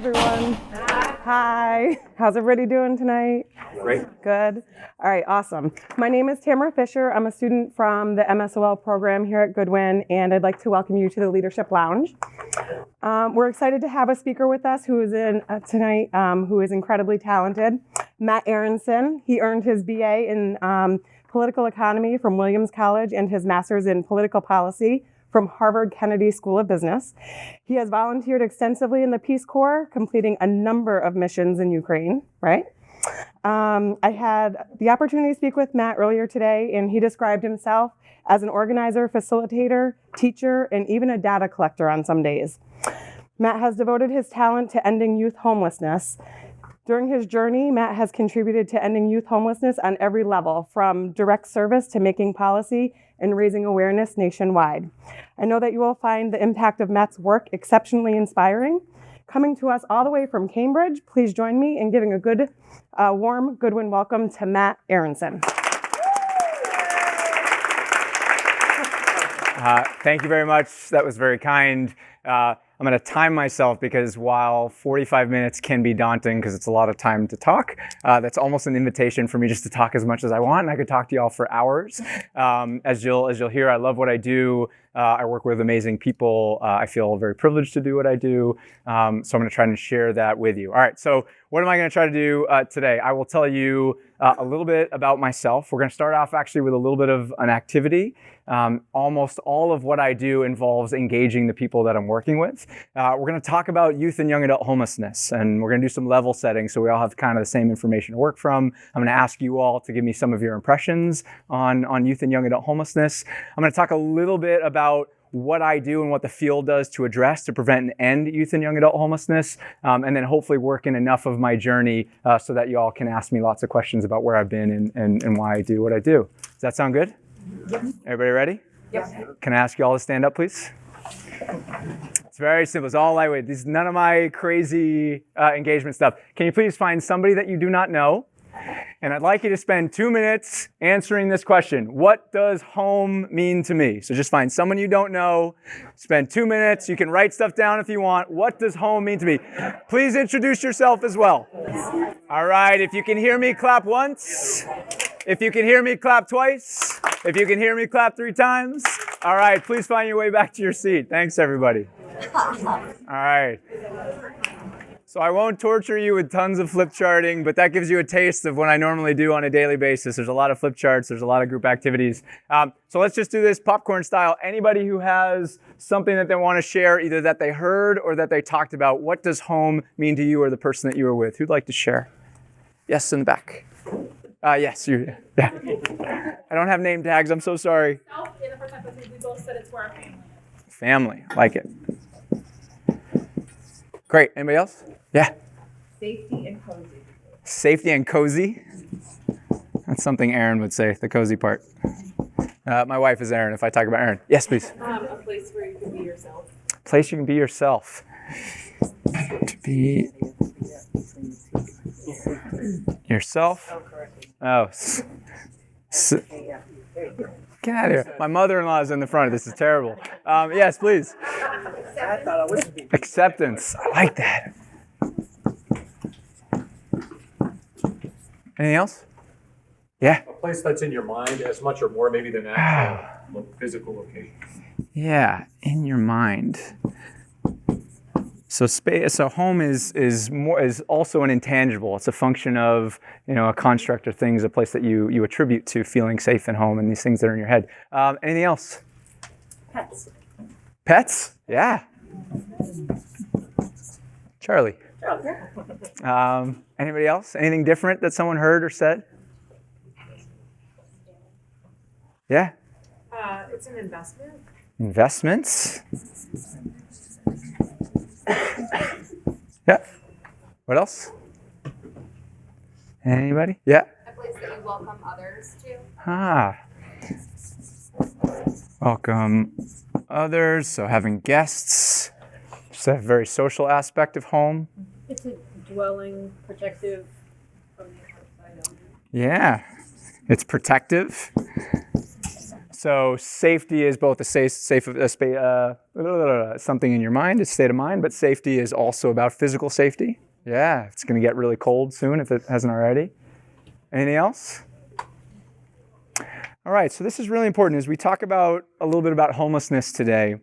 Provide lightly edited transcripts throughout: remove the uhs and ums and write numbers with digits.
everyone. Hi. How's everybody doing tonight? Great. Good. All right, awesome. My name is Tamara Fisher. I'm a student from the MSOL program here at Goodwin, and I'd like to welcome you to the Leadership Lounge. We're excited to have a speaker with us who is in tonight, who is incredibly talented, Matt Aronson. He earned his BA in political economy from Williams College and his master's in political policy from Harvard Kennedy School of Business. He has volunteered extensively in the Peace Corps, completing a number of missions in Ukraine, right? I had the opportunity to speak with Matt earlier today, and he described himself as an organizer, facilitator, teacher, and even a data collector on some days. Matt has devoted his talent to ending youth homelessness. During his journey, Matt has contributed to ending youth homelessness on every level, from direct service to making policy and raising awareness nationwide. I know that you will find the impact of Matt's work exceptionally inspiring. Coming to us all the way from Cambridge, please join me in giving a good, warm Goodwin welcome to Matt Aronson. Thank you very much. That was very kind. I'm going to time myself because while 45 minutes can be daunting because it's a lot of time to talk, that's almost an invitation for me just to talk as much as I want, and I could talk to y'all for hours. As you'll hear, I love what I do. I work with amazing people. I feel very privileged to do what I do. So I'm going to try and share that with you. All right, so what am I going to try to do today? I will tell you a little bit about myself. We're going to start off actually with a little bit of an activity. Almost all of what I do involves engaging the people that I'm working with. We're going to talk about youth and young adult homelessness, and we're going to do some level setting so we all have kind of the same information to work from. I'm going to ask you all to give me some of your impressions on youth and young adult homelessness. I'm going to talk a little bit about what I do and what the field does to address, to prevent and end youth and young adult homelessness, and then hopefully work in enough of my journey so that you all can ask me lots of questions about where I've been and why I do what I do. Does that sound good? Yep. Everybody ready? Yep. Can I ask you all to stand up, please? It's very simple. It's all lightweight. This is none of my crazy engagement stuff. Can you please find somebody that you do not know? And I'd like you to spend 2 minutes answering this question. What does home mean to me? So just find someone you don't know, spend 2 minutes. You can write stuff down if you want. What does home mean to me? Please introduce yourself as well. All right, if you can hear me, clap once. If you can hear me, clap twice. If you can hear me, clap 3 times. All right, please find your way back to your seat. Thanks, everybody. All right. So I won't torture you with tons of flip charting, but that gives you a taste of what I normally do on a daily basis. There's a lot of flip charts. There's a lot of group activities. So let's just do this popcorn style. Anybody who has something that they want to share, either that they heard or that they talked about, what does home mean to you or the person that you were with? Who'd like to share? Yes, in the back. Yes, you. Yeah. I don't have name tags. I'm so sorry. In the first time, we both said it's for our family. Family, like it. Great. Anybody else? Yeah. Safety and cozy. Safety and cozy. That's something Aaron would say, the cozy part. My wife is Aaron, if I talk about Aaron. Yes, please. A place where you can be yourself. Place you can be yourself. To be yourself. Oh. Get out of here. My mother-in-law is in the front. This is terrible. Yes, please. Acceptance. I like that. Anything else? Yeah. A place that's in your mind as much or more maybe than actual physical location. Yeah, in your mind. So space. So home is also an intangible. It's a function of a construct or things, a place that you attribute to feeling safe in home, and these things that are in your head. Anything else? Pets. Pets? Yeah. Charlie. Anybody else? Anything different that someone heard or said? Yeah. It's an investment. Investments. Yeah. What else? Anybody? Yeah. A place that you welcome others to. Welcome others. So having guests. Just a very social aspect of home. It's a dwelling, protective from the outside. Yeah. It's protective. So safety is both something in your mind, a state of mind, but safety is also about physical safety. Yeah, it's going to get really cold soon if it hasn't already. Anything else? All right, so this is really important as we talk about a little bit about homelessness today.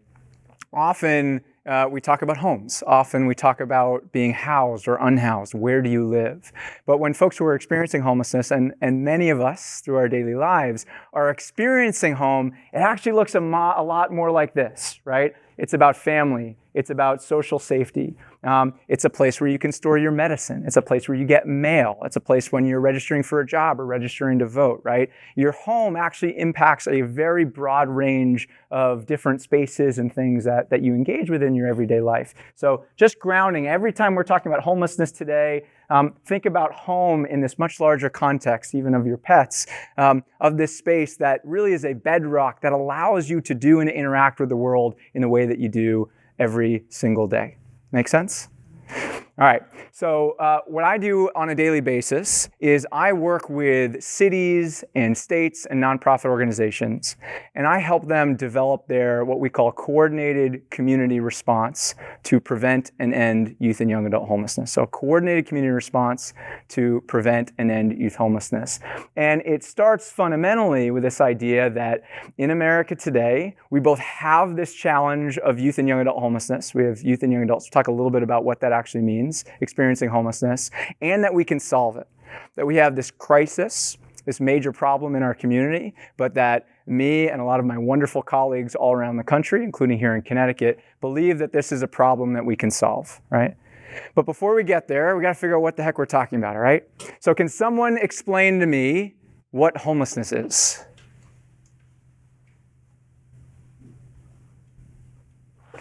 Often we talk about homes. Often we talk about being housed or unhoused. Where do you live? But when folks who are experiencing homelessness, and many of us through our daily lives are experiencing home, it actually looks a lot more like this, right? It's about family. It's about social safety. It's a place where you can store your medicine. It's a place where you get mail. It's a place when you're registering for a job or registering to vote, right? Your home actually impacts a very broad range of different spaces and things that you engage with in your everyday life. So just grounding, every time we're talking about homelessness today, think about home in this much larger context, even of your pets, of this space that really is a bedrock that allows you to do and interact with the world in the way that you do every single day. Make sense? All right, so what I do on a daily basis is I work with cities and states and nonprofit organizations, and I help them develop their what we call coordinated community response to prevent and end youth and young adult homelessness. So coordinated community response to prevent and end youth homelessness. And it starts fundamentally with this idea that in America today, we both have this challenge of youth and young adult homelessness. We have youth and young adults. We'll talk a little bit about what that actually means, experiencing homelessness, and that we can solve it. That we have this crisis, this major problem in our community, but that me and a lot of my wonderful colleagues all around the country, including here in Connecticut, believe that this is a problem that we can solve, right? But before we get there, we got to figure out what the heck we're talking about, all right? So can someone explain to me what homelessness is?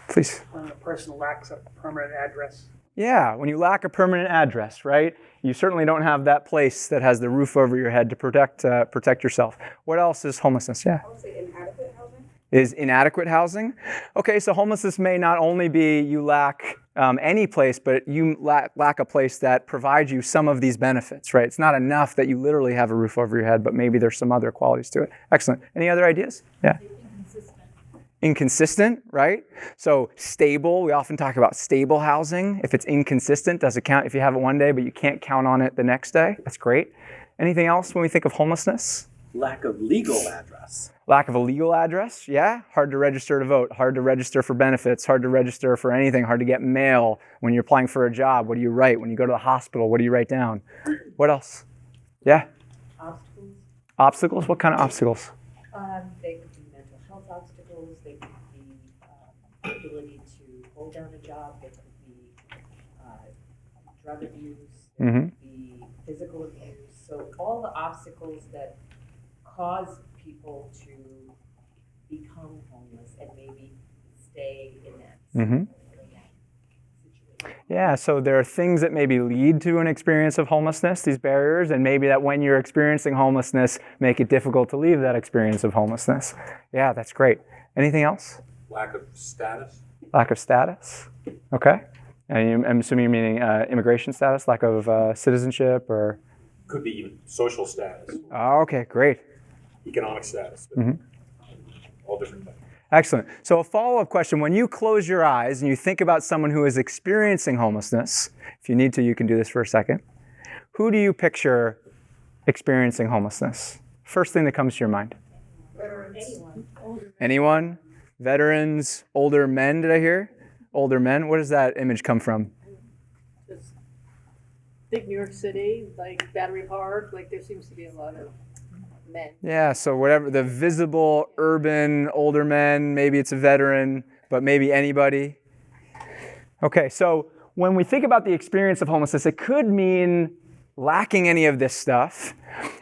Please. When a person lacks a permanent address. Yeah, when you lack a permanent address, right? You certainly don't have that place that has the roof over your head to protect yourself. What else is homelessness? Yeah. I would say inadequate housing. Is inadequate housing? Okay, so homelessness may not only be you lack any place, but you lack a place that provides you some of these benefits, right? It's not enough that you literally have a roof over your head, but maybe there's some other qualities to it. Excellent. Any other ideas? Yeah. Inconsistent, right? So stable, we often talk about stable housing. If it's inconsistent, does it count if you have it one day, but you can't count on it the next day? That's great. Anything else when we think of homelessness? Lack of legal address. Lack of a legal address, yeah. Hard to register to vote, hard to register for benefits, hard to register for anything, hard to get mail. When you're applying for a job, what do you write? When you go to the hospital, what do you write down? What else? Yeah? Obstacles. Obstacles? What kind of obstacles? They could be mental health obstacles. They could be the ability to hold down a job. They could be drug abuse. They could be physical abuse. So all the obstacles that cause people to become homeless and maybe stay in that situation. Yeah, so there are things that maybe lead to an experience of homelessness, these barriers, and maybe that when you're experiencing homelessness, make it difficult to leave that experience of homelessness. Yeah, that's great. Anything else? Lack of status. Lack of status. Okay. And I'm assuming you're meaning immigration status, lack of citizenship, or? Could be even social status, Oh, okay, great. economic status, but all different things. Excellent. So a follow-up question, when you close your eyes and you think about someone who is experiencing homelessness, if you need to, you can do this for a second. Who do you picture experiencing homelessness? First thing that comes to your mind. Anyone? Veterans? Older men, did I hear? Older men? Where does that image come from? Just think New York City, like Battery Park, like there seems to be a lot of men. Yeah, so whatever, the visible, urban, older men, maybe it's a veteran, but maybe anybody. Okay, so when we think about the experience of homelessness, it could mean lacking any of this stuff.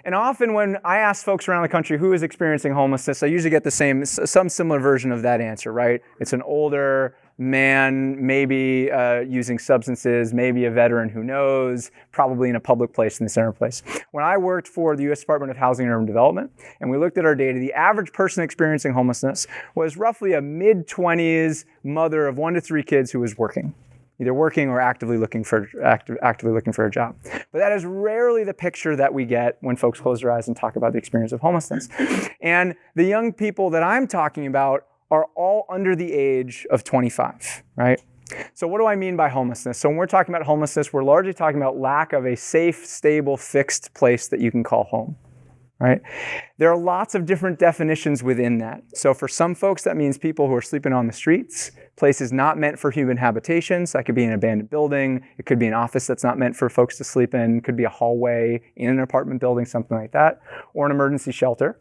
And often when I ask folks around the country who is experiencing homelessness, I usually get some similar version of that answer, right? It's an older man, maybe using substances, maybe a veteran, who knows, probably in a public place, in the center place. When I worked for the U.S. Department of Housing and Urban Development, and we looked at our data, the average person experiencing homelessness was roughly a mid-20s mother of 1 to 3 kids who was working. either working or actively looking for a job. But that is rarely the picture that we get when folks close their eyes and talk about the experience of homelessness. And the young people that I'm talking about are all under the age of 25, right? So what do I mean by homelessness? So when we're talking about homelessness, we're largely talking about lack of a safe, stable, fixed place that you can call home. Right? There are lots of different definitions within that. So for some folks, that means people who are sleeping on the streets, places not meant for human habitations. That could be an abandoned building. It could be an office that's not meant for folks to sleep in. It could be a hallway in an apartment building, something like that, or an emergency shelter.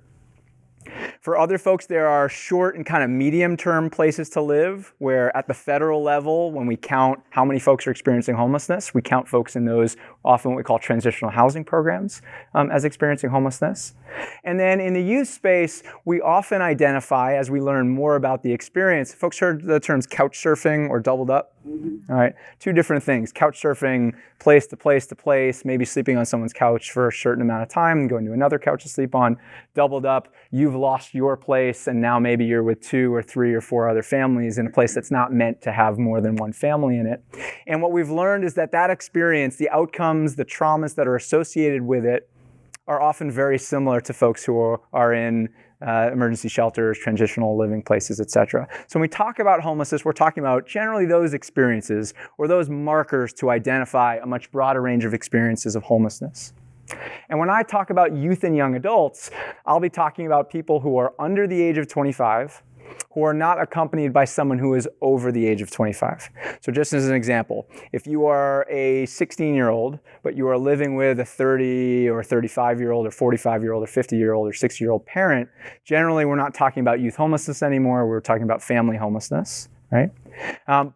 For other folks, there are short and kind of medium-term places to live where at the federal level, when we count how many folks are experiencing homelessness, we count folks in those often what we call transitional housing programs as experiencing homelessness. And then in the youth space, we often identify, as we learn more about the experience, folks heard the terms couch surfing or doubled up. All right, two different things. Couch surfing, place to place to place, maybe sleeping on someone's couch for a certain amount of time and going to another couch to sleep on. Doubled up, you've lost your place and now maybe you're with 2 or 3 or 4 other families in a place that's not meant to have more than one family in it. And what we've learned is that experience, the outcomes, the traumas that are associated with it are often very similar to folks who are in emergency shelters, transitional living places, etc. So when we talk about homelessness, we're talking about generally those experiences or those markers to identify a much broader range of experiences of homelessness. And when I talk about youth and young adults, I'll be talking about people who are under the age of 25, who are not accompanied by someone who is over the age of 25. So just as an example, if you are a 16-year-old, but you are living with a 30 or 35-year-old or 45-year-old or 50-year-old or 60-year-old parent, generally we're not talking about youth homelessness anymore, we're talking about family homelessness, right?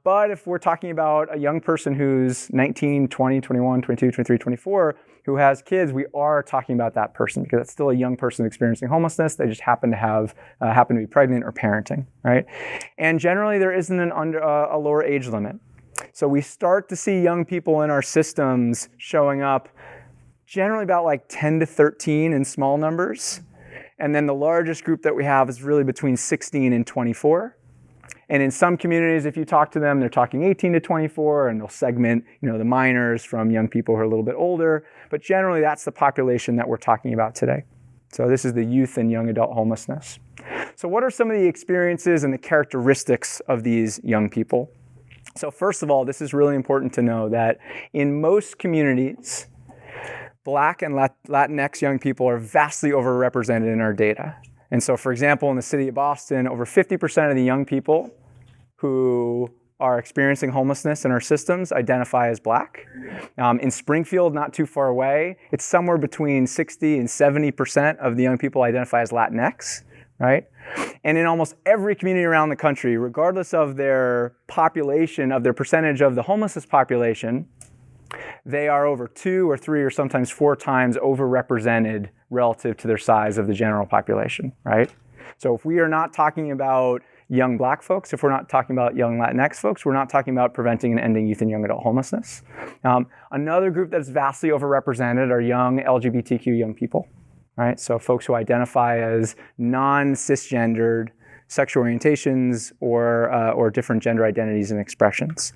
But if we're talking about a young person who's 19, 20, 21, 22, 23, 24, who has kids, we are talking about that person because it's still a young person experiencing homelessness. They just happen to be pregnant or parenting, right? And generally, there isn't a lower age limit. So we start to see young people in our systems showing up generally about like 10 to 13 in small numbers. And then the largest group that we have is really between 16 and 24. And in some communities, if you talk to them, they're talking 18 to 24, and they'll segment, the minors from young people who are a little bit older. But generally, that's the population that we're talking about today. So this is the youth and young adult homelessness. So what are some of the experiences and the characteristics of these young people? So first of all, this is really important to know that in most communities, Black and Latinx young people are vastly overrepresented in our data. And so, for example, in the city of Boston, over 50% of the young people who are experiencing homelessness in our systems identify as Black. In Springfield, not too far away, it's somewhere between 60 and 70% of the young people identify as Latinx, right? And in almost every community around the country, regardless of their population, of their percentage of the homelessness population, they are over 2 or 3 or sometimes 4 times overrepresented relative to their size of the general population, right? So if we are not talking about young Black folks, if we're not talking about young Latinx folks, we're not talking about preventing and ending youth and young adult homelessness. Another group that's vastly overrepresented are young LGBTQ young people, right? So folks who identify as non-cisgendered sexual orientations or different gender identities and expressions.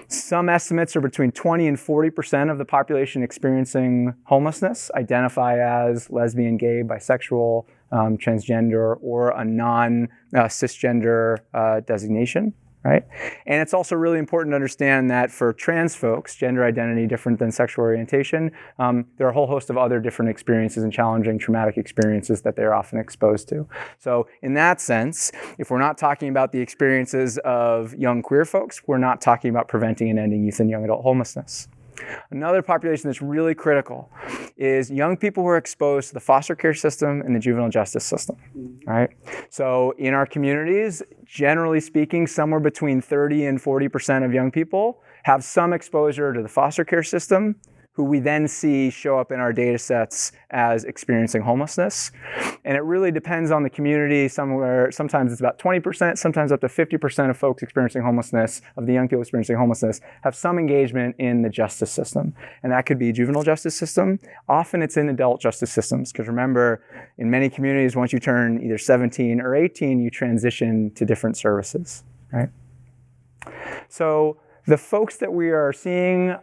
Some estimates are between 20 and 40% of the population experiencing homelessness identify as lesbian, gay, bisexual, transgender, or a non-cisgender designation, right? And it's also really important to understand that for trans folks, gender identity different than sexual orientation, there are a whole host of other different experiences and challenging traumatic experiences that they're often exposed to. So in that sense, if we're not talking about the experiences of young queer folks, we're not talking about preventing and ending youth and young adult homelessness. Another population that's really critical is young people who are exposed to the foster care system and the juvenile justice system, right? So in our communities, generally speaking, somewhere between 30 and 40% of young people have some exposure to the foster care system, who we then see show up in our data sets as experiencing homelessness. And it really depends on the community. Sometimes it's about 20%, sometimes up to 50% of folks experiencing homelessness, of the young people experiencing homelessness, have some engagement in the justice system. And that could be juvenile justice system. Often it's in adult justice systems, because remember, in many communities, once you turn either 17 or 18, you transition to different services, right? So the folks that we are seeing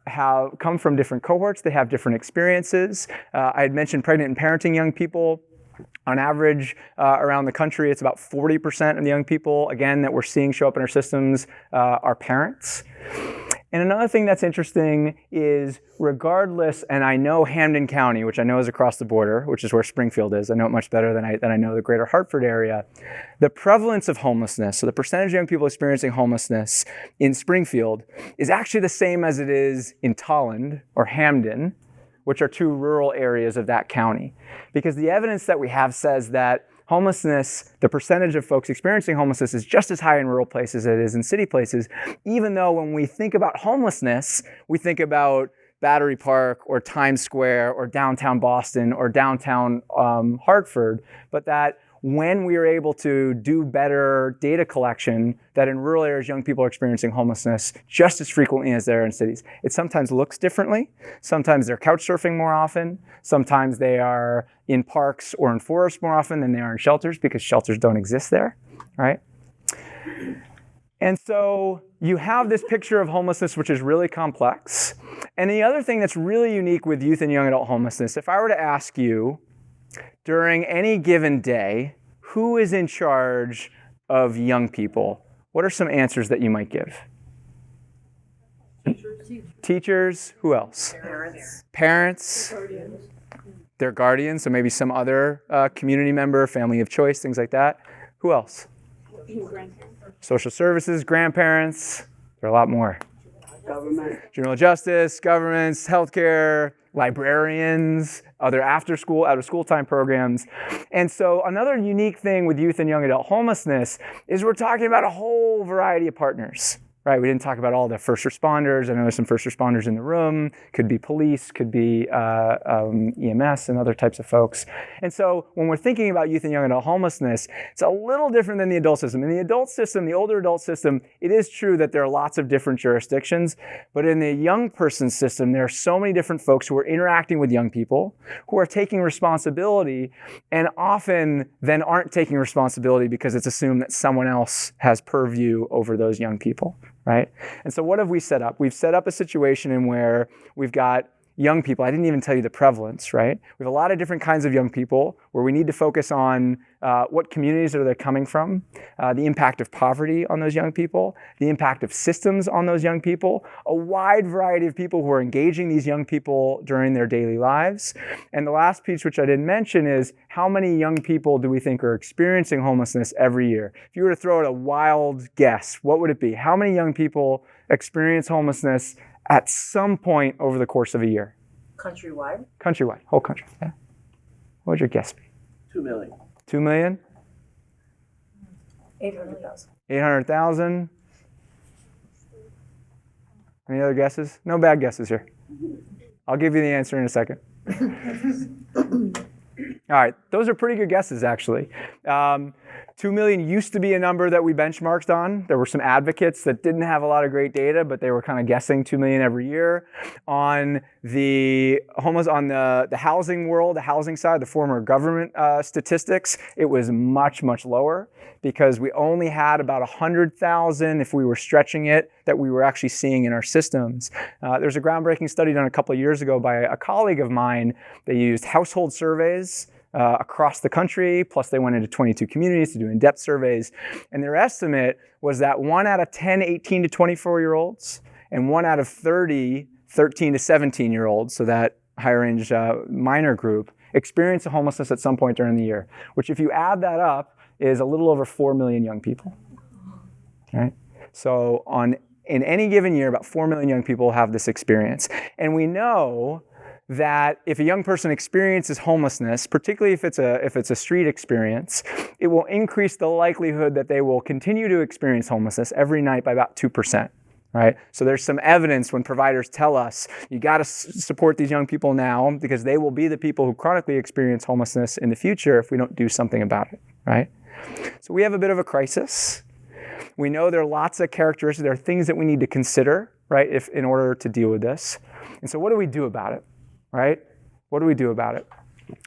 have come from different cohorts. They have different experiences. I had mentioned pregnant and parenting young people. On average, around the country, it's about 40% of the young people, again, that we're seeing show up in our systems are parents. And another thing that's interesting is regardless, and I know Hampden County, which I know is across the border, which is where Springfield is. I know it much better than I know the greater Hartford area. The prevalence of homelessness, so the percentage of young people experiencing homelessness in Springfield is actually the same as it is in Tolland or Hampden, which are two rural areas of that county. Because the evidence that we have says that homelessness, the percentage of folks experiencing homelessness is just as high in rural places as it is in city places, even though when we think about homelessness, we think about Battery Park or Times Square or downtown Boston or downtown Hartford, but that when we are able to do better data collection, that in rural areas, young people are experiencing homelessness just as frequently as they are in cities. It sometimes looks differently. Sometimes they're couch surfing more often. Sometimes they are in parks or in forests more often than they are in shelters because shelters don't exist there, right? And so you have this picture of homelessness, which is really complex. And the other thing that's really unique with youth and young adult homelessness, if I were to ask you, during any given day, who is in charge of young people? What are some answers that you might give? Teachers. Who else? Parents. Their guardians, so maybe some other community member, family of choice, things like that. Who else? Social services, grandparents. There are a lot more. Government. Juvenile justice, governments, healthcare, librarians, other after-school, out-of-school time programs. And so another unique thing with youth and young adult homelessness is we're talking about a whole variety of partners, right? We didn't talk about all the first responders. I know there's some first responders in the room. Could be police, could be EMS and other types of folks. And so when we're thinking about youth and young adult homelessness, it's a little different than the adult system. In the adult system, the older adult system, it is true that there are lots of different jurisdictions, but in the young person system, there are so many different folks who are interacting with young people, who are taking responsibility, and often then aren't taking responsibility because it's assumed that someone else has purview over those young people. Right? And so what have we set up? We've set up a situation in where we've got young people. I didn't even tell you the prevalence, right? We have a lot of different kinds of young people where we need to focus on what communities are they coming from, the impact of poverty on those young people, the impact of systems on those young people, a wide variety of people who are engaging these young people during their daily lives. And the last piece, which I didn't mention, is how many young people do we think are experiencing homelessness every year? If you were to throw out a wild guess, what would it be? How many young people experience homelessness at some point over the course of a year? Countrywide? Countrywide, whole country, yeah. What would your guess be? 2 million. 2 million? 800,000. 800,000? Any other guesses? No bad guesses here. I'll give you the answer in a second. All right, those are pretty good guesses, actually. 2 million used to be a number that we benchmarked on. There were some advocates that didn't have a lot of great data, but they were kind of guessing 2 million every year. On the housing world, the housing side, the former government statistics, it was much, much lower because we only had about 100,000, if we were stretching it, that we were actually seeing in our systems. There's a groundbreaking study done a couple of years ago by a colleague of mine. They used household surveys across the country, plus they went into 22 communities to do in-depth surveys. And their estimate was that 1 out of 10 18 to 24-year-olds and 1 out of 30 13 to 17-year-olds, so that higher range minor group, experience homelessness at some point during the year, which if you add that up is a little over 4 million young people. Right? So in any given year, about 4 million young people have this experience. And we know that if a young person experiences homelessness, particularly if it's a street experience, it will increase the likelihood that they will continue to experience homelessness every night by about 2%. Right? So there's some evidence when providers tell us, you got to support these young people now because they will be the people who chronically experience homelessness in the future if we don't do something about it. Right? So we have a bit of a crisis. We know there are lots of characteristics, there are things that we need to consider, right, in order to deal with this. And so what do we do about it? Right? What do we do about it?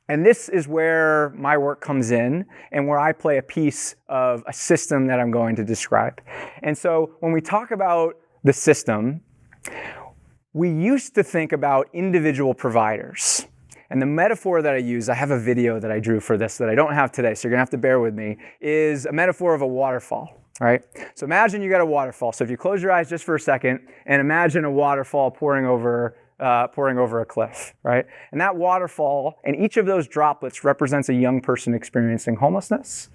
And this is where my work comes in and where I play a piece of a system that I'm going to describe. And so when we talk about the system, we used to think about individual providers. And the metaphor that I use, I have a video that I drew for this that I don't have today, so you're gonna have to bear with me, is a metaphor of a waterfall, right? So imagine you got a waterfall. So if you close your eyes just for a second and imagine a waterfall pouring over a cliff, right? And that waterfall and each of those droplets represents a young person experiencing homelessness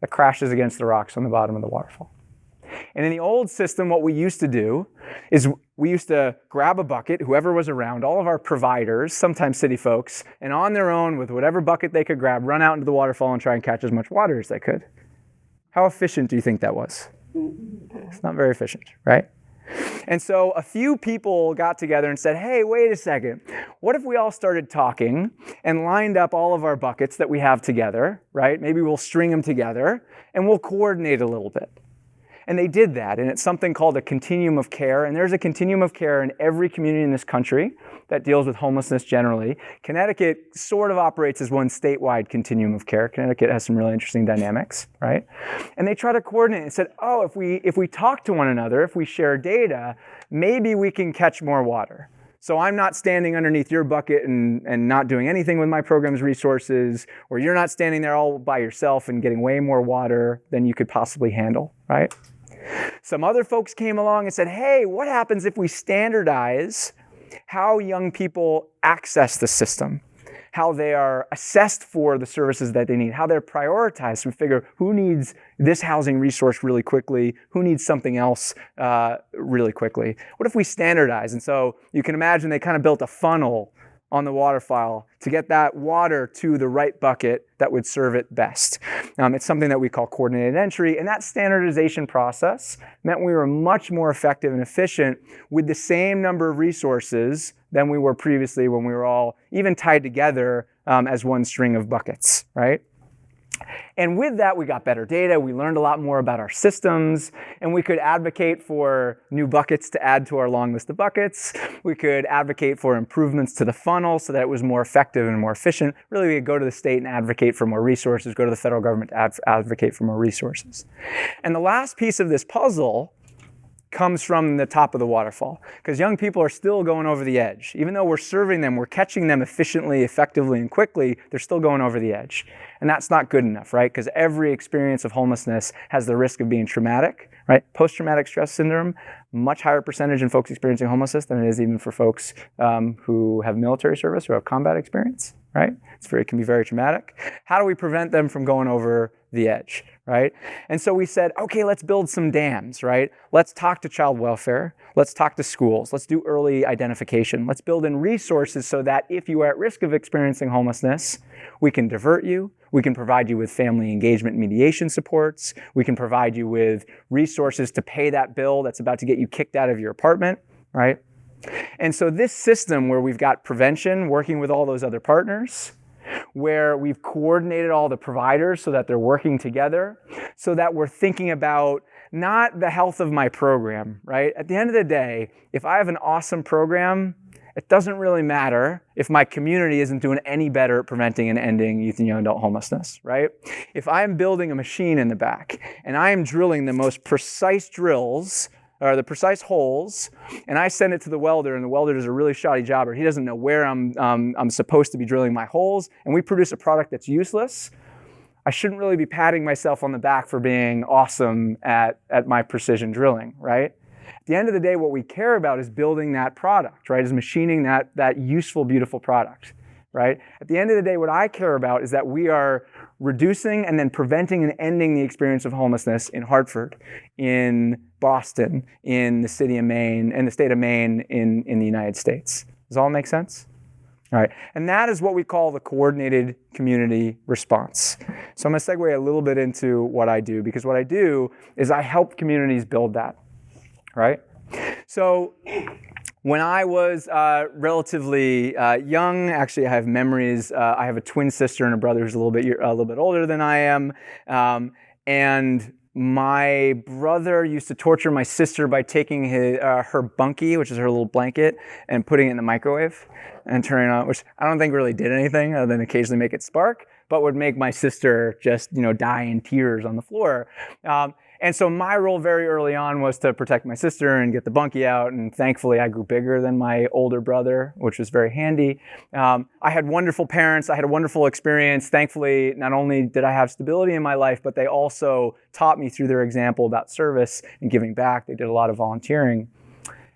that crashes against the rocks on the bottom of the waterfall. And in the old system, what we used to do is we used to grab a bucket, whoever was around, all of our providers, sometimes city folks, and on their own, with whatever bucket they could grab, run out into the waterfall and try and catch as much water as they could. How efficient do you think that was? It's not very efficient, right? And so a few people got together and said, hey, wait a second. What if we all started talking and lined up all of our buckets that we have together, right? Maybe we'll string them together and we'll coordinate a little bit. And they did that, and it's something called a continuum of care. And there's a continuum of care in every community in this country that deals with homelessness generally. Connecticut sort of operates as one statewide continuum of care. Connecticut has some really interesting dynamics, right? And they try to coordinate and said, oh, if we talk to one another, if we share data, maybe we can catch more water. So I'm not standing underneath your bucket and not doing anything with my program's resources, or you're not standing there all by yourself and getting way more water than you could possibly handle, right? Some other folks came along and said, hey, what happens if we standardize how young people access the system, how they are assessed for the services that they need, how they're prioritized. We figure who needs this housing resource really quickly, who needs something else really quickly. What if we standardize? And so you can imagine they kind of built a funnel on the waterfall to get that water to the right bucket that would serve it best. It's something that we call coordinated entry, and that standardization process meant we were much more effective and efficient with the same number of resources than we were previously when we were all even tied together as one string of buckets, right? And with that, we got better data, we learned a lot more about our systems, and we could advocate for new buckets to add to our long list of buckets. We could advocate for improvements to the funnel so that it was more effective and more efficient. Really, we could go to the state and advocate for more resources, go to the federal government to advocate for more resources. And the last piece of this puzzle comes from the top of the waterfall, because young people are still going over the edge. Even though we're serving them, we're catching them efficiently, effectively, and quickly, they're still going over the edge. And that's not good enough, right? Because every experience of homelessness has the risk of being traumatic, right? Post-traumatic stress syndrome, much higher percentage in folks experiencing homelessness than it is even for folks who have military service or have combat experience, right? It can be very traumatic. How do we prevent them from going over the edge, right? And so we said, okay, let's build some dams, right? Let's talk to child welfare. Let's talk to schools. Let's do early identification. Let's build in resources so that if you are at risk of experiencing homelessness, we can divert you. We can provide you with family engagement and mediation supports. We can provide you with resources to pay that bill that's about to get you kicked out of your apartment, right? And so this system where we've got prevention working with all those other partners, where we've coordinated all the providers so that they're working together, so that we're thinking about not the health of my program, right? At the end of the day, if I have an awesome program, it doesn't really matter if my community isn't doing any better at preventing and ending youth and young adult homelessness, right? If I'm building a machine in the back and I am drilling the most precise drills or the precise holes, and I send it to the welder, and the welder does a really shoddy job, or he doesn't know where I'm supposed to be drilling my holes, and we produce a product that's useless, I shouldn't really be patting myself on the back for being awesome at my precision drilling, right? At the end of the day, what we care about is building that product, right? Is machining that useful, beautiful product, right? At the end of the day, what I care about is that we are reducing and then preventing and ending the experience of homelessness in Hartford, in Boston, in the city of Maine, in the state of Maine, in the United States. Does all make sense? All right, and that is what we call the coordinated community response. So I'm going to segue a little bit into what I do, because what I do is I help communities build that, right? So when I was relatively young, actually I have memories. I have a twin sister and a brother who's a little bit older than I am, and my brother used to torture my sister by taking her bunkie, which is her little blanket, and putting it in the microwave and turning it on, which I don't think really did anything other than occasionally make it spark, but would make my sister just, die in tears on the floor. And so my role very early on was to protect my sister and get the bunkie out. And thankfully, I grew bigger than my older brother, which was very handy. I had wonderful parents. I had a wonderful experience. Thankfully, not only did I have stability in my life, but they also taught me through their example about service and giving back. They did a lot of volunteering.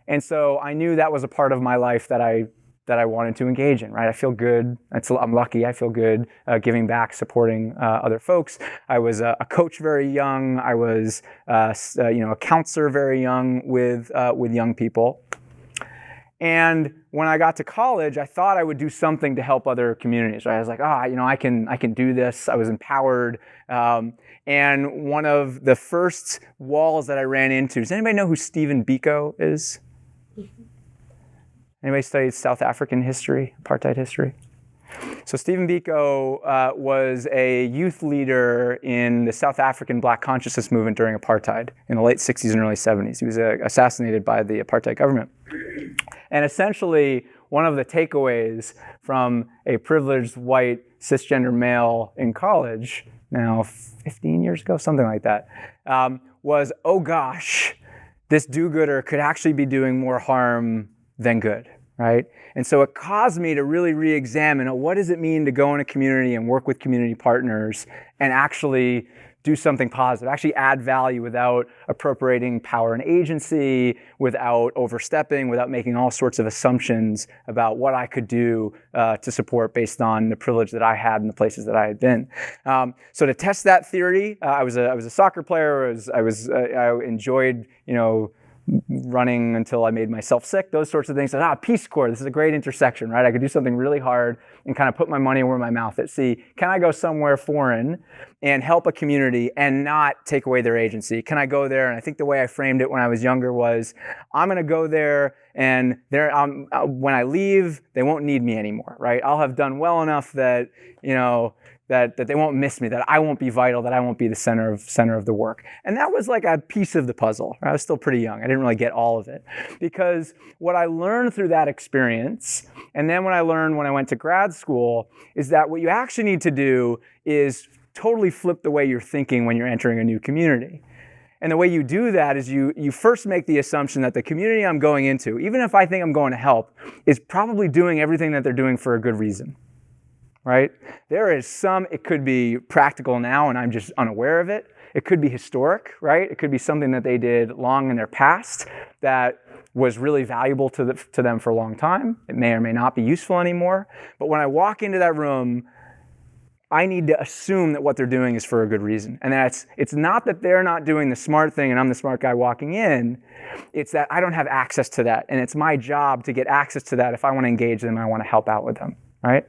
And so I knew that was a part of my life that I wanted to engage in, right? I feel good. I'm lucky. I feel good giving back, supporting other folks. I was a coach very young. I was a counselor very young with young people. And when I got to college, I thought I would do something to help other communities. Right? I was like, I can do this. I was empowered. And one of the first walls that I ran into, does anybody know who Stephen Biko is? Anybody studied South African history, apartheid history? So Stephen Biko was a youth leader in the South African Black consciousness movement during apartheid in the late 60s and early 70s. He was assassinated by the apartheid government. And essentially, one of the takeaways from a privileged white cisgender male in college, now 15 years ago, something like that, was, oh gosh, this do-gooder could actually be doing more harm than good, right? And so it caused me to really re-examine what does it mean to go in a community and work with community partners and actually do something positive, actually add value without appropriating power and agency, without overstepping, without making all sorts of assumptions about what I could do to support based on the privilege that I had in the places that I had been. So to test that theory, I was a soccer player. I enjoyed, running until I made myself sick, those sorts of things. Peace Corps, this is a great intersection, right? I could do something really hard and kind of put my money where my mouth is. See, can I go somewhere foreign and help a community and not take away their agency? Can I go there? And I think the way I framed it when I was younger was, I'm going to go there and when I leave, they won't need me anymore, right? I'll have done well enough that, that they won't miss me, that I won't be vital, that I won't be the center of the work. And that was like a piece of the puzzle. I was still pretty young. I didn't really get all of it. Because what I learned through that experience, and then when I learned when I went to grad school, is that what you actually need to do is totally flip the way you're thinking when you're entering a new community. And the way you do that is you first make the assumption that the community I'm going into, even if I think I'm going to help, is probably doing everything that they're doing for a good reason. Right? There is it could be practical now and I'm just unaware of it. It could be historic, right? It could be something that they did long in their past that was really valuable to them for a long time. It may or may not be useful anymore. But when I walk into that room, I need to assume that what they're doing is for a good reason. And it's not that they're not doing the smart thing and I'm the smart guy walking in. It's that I don't have access to that. And it's my job to get access to that if I want to engage them and I want to help out with them. Right?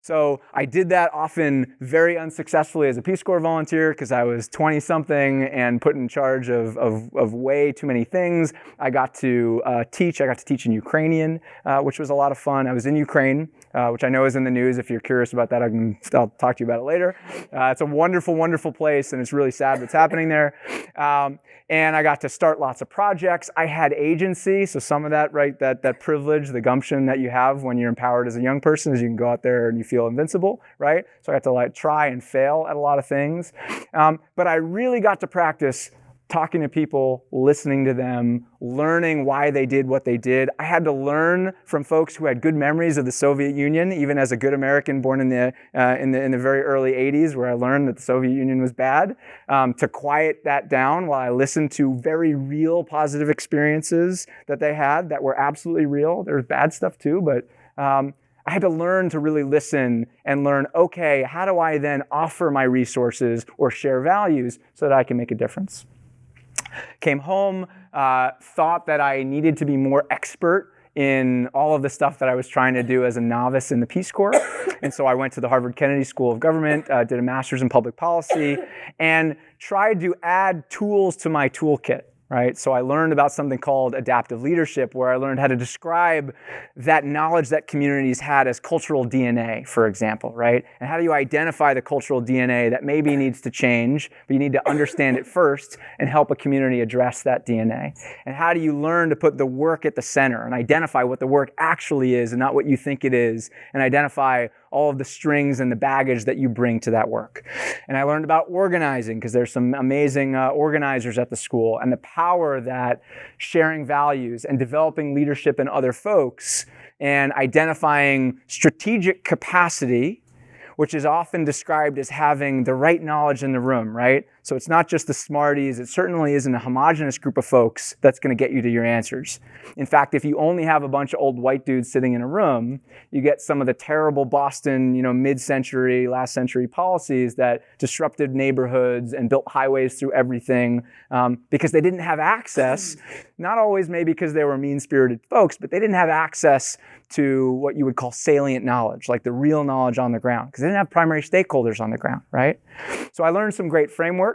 So I did that often very unsuccessfully as a Peace Corps volunteer because I was 20-something and put in charge of way too many things. I got to teach. I got to teach in Ukrainian, which was a lot of fun. I was in Ukraine, which I know is in the news. If you're curious about that, I'll talk to you about it later. It's a wonderful, wonderful place, and it's really sad what's happening there. And I got to start lots of projects. I had agency, so some of that, right, that privilege, the gumption that you have when you're empowered as a young person is you can go out there and you feel invincible, right? So I got to try and fail at a lot of things. But I really got to practice talking to people, listening to them, learning why they did what they did. I had to learn from folks who had good memories of the Soviet Union, even as a good American born in the very early 80s, where I learned that the Soviet Union was bad, to quiet that down while I listened to very real positive experiences that they had that were absolutely real. There was bad stuff too, but I had to learn to really listen and learn, okay, how do I then offer my resources or share values so that I can make a difference? Came home, thought that I needed to be more expert in all of the stuff that I was trying to do as a novice in the Peace Corps. And so I went to the Harvard Kennedy School of Government, did a master's in public policy, and tried to add tools to my toolkit. Right? So I learned about something called adaptive leadership, where I learned how to describe that knowledge that communities had as cultural DNA, for example, right? And how do you identify the cultural DNA that maybe needs to change, but you need to understand it first and help a community address that DNA? And how do you learn to put the work at the center and identify what the work actually is and not what you think it is, and identify all of the strings and the baggage that you bring to that work. And I learned about organizing, because there's some amazing organizers at the school, and the power that sharing values and developing leadership in other folks and identifying strategic capacity, which is often described as having the right knowledge in the room, right? So it's not just the smarties. It certainly isn't a homogenous group of folks that's going to get you to your answers. In fact, if you only have a bunch of old white dudes sitting in a room, you get some of the terrible Boston, mid-century, last century policies that disrupted neighborhoods and built highways through everything because they didn't have access, not always maybe because they were mean-spirited folks, but they didn't have access to what you would call salient knowledge, like the real knowledge on the ground, because they didn't have primary stakeholders on the ground, right? So I learned some great frameworks.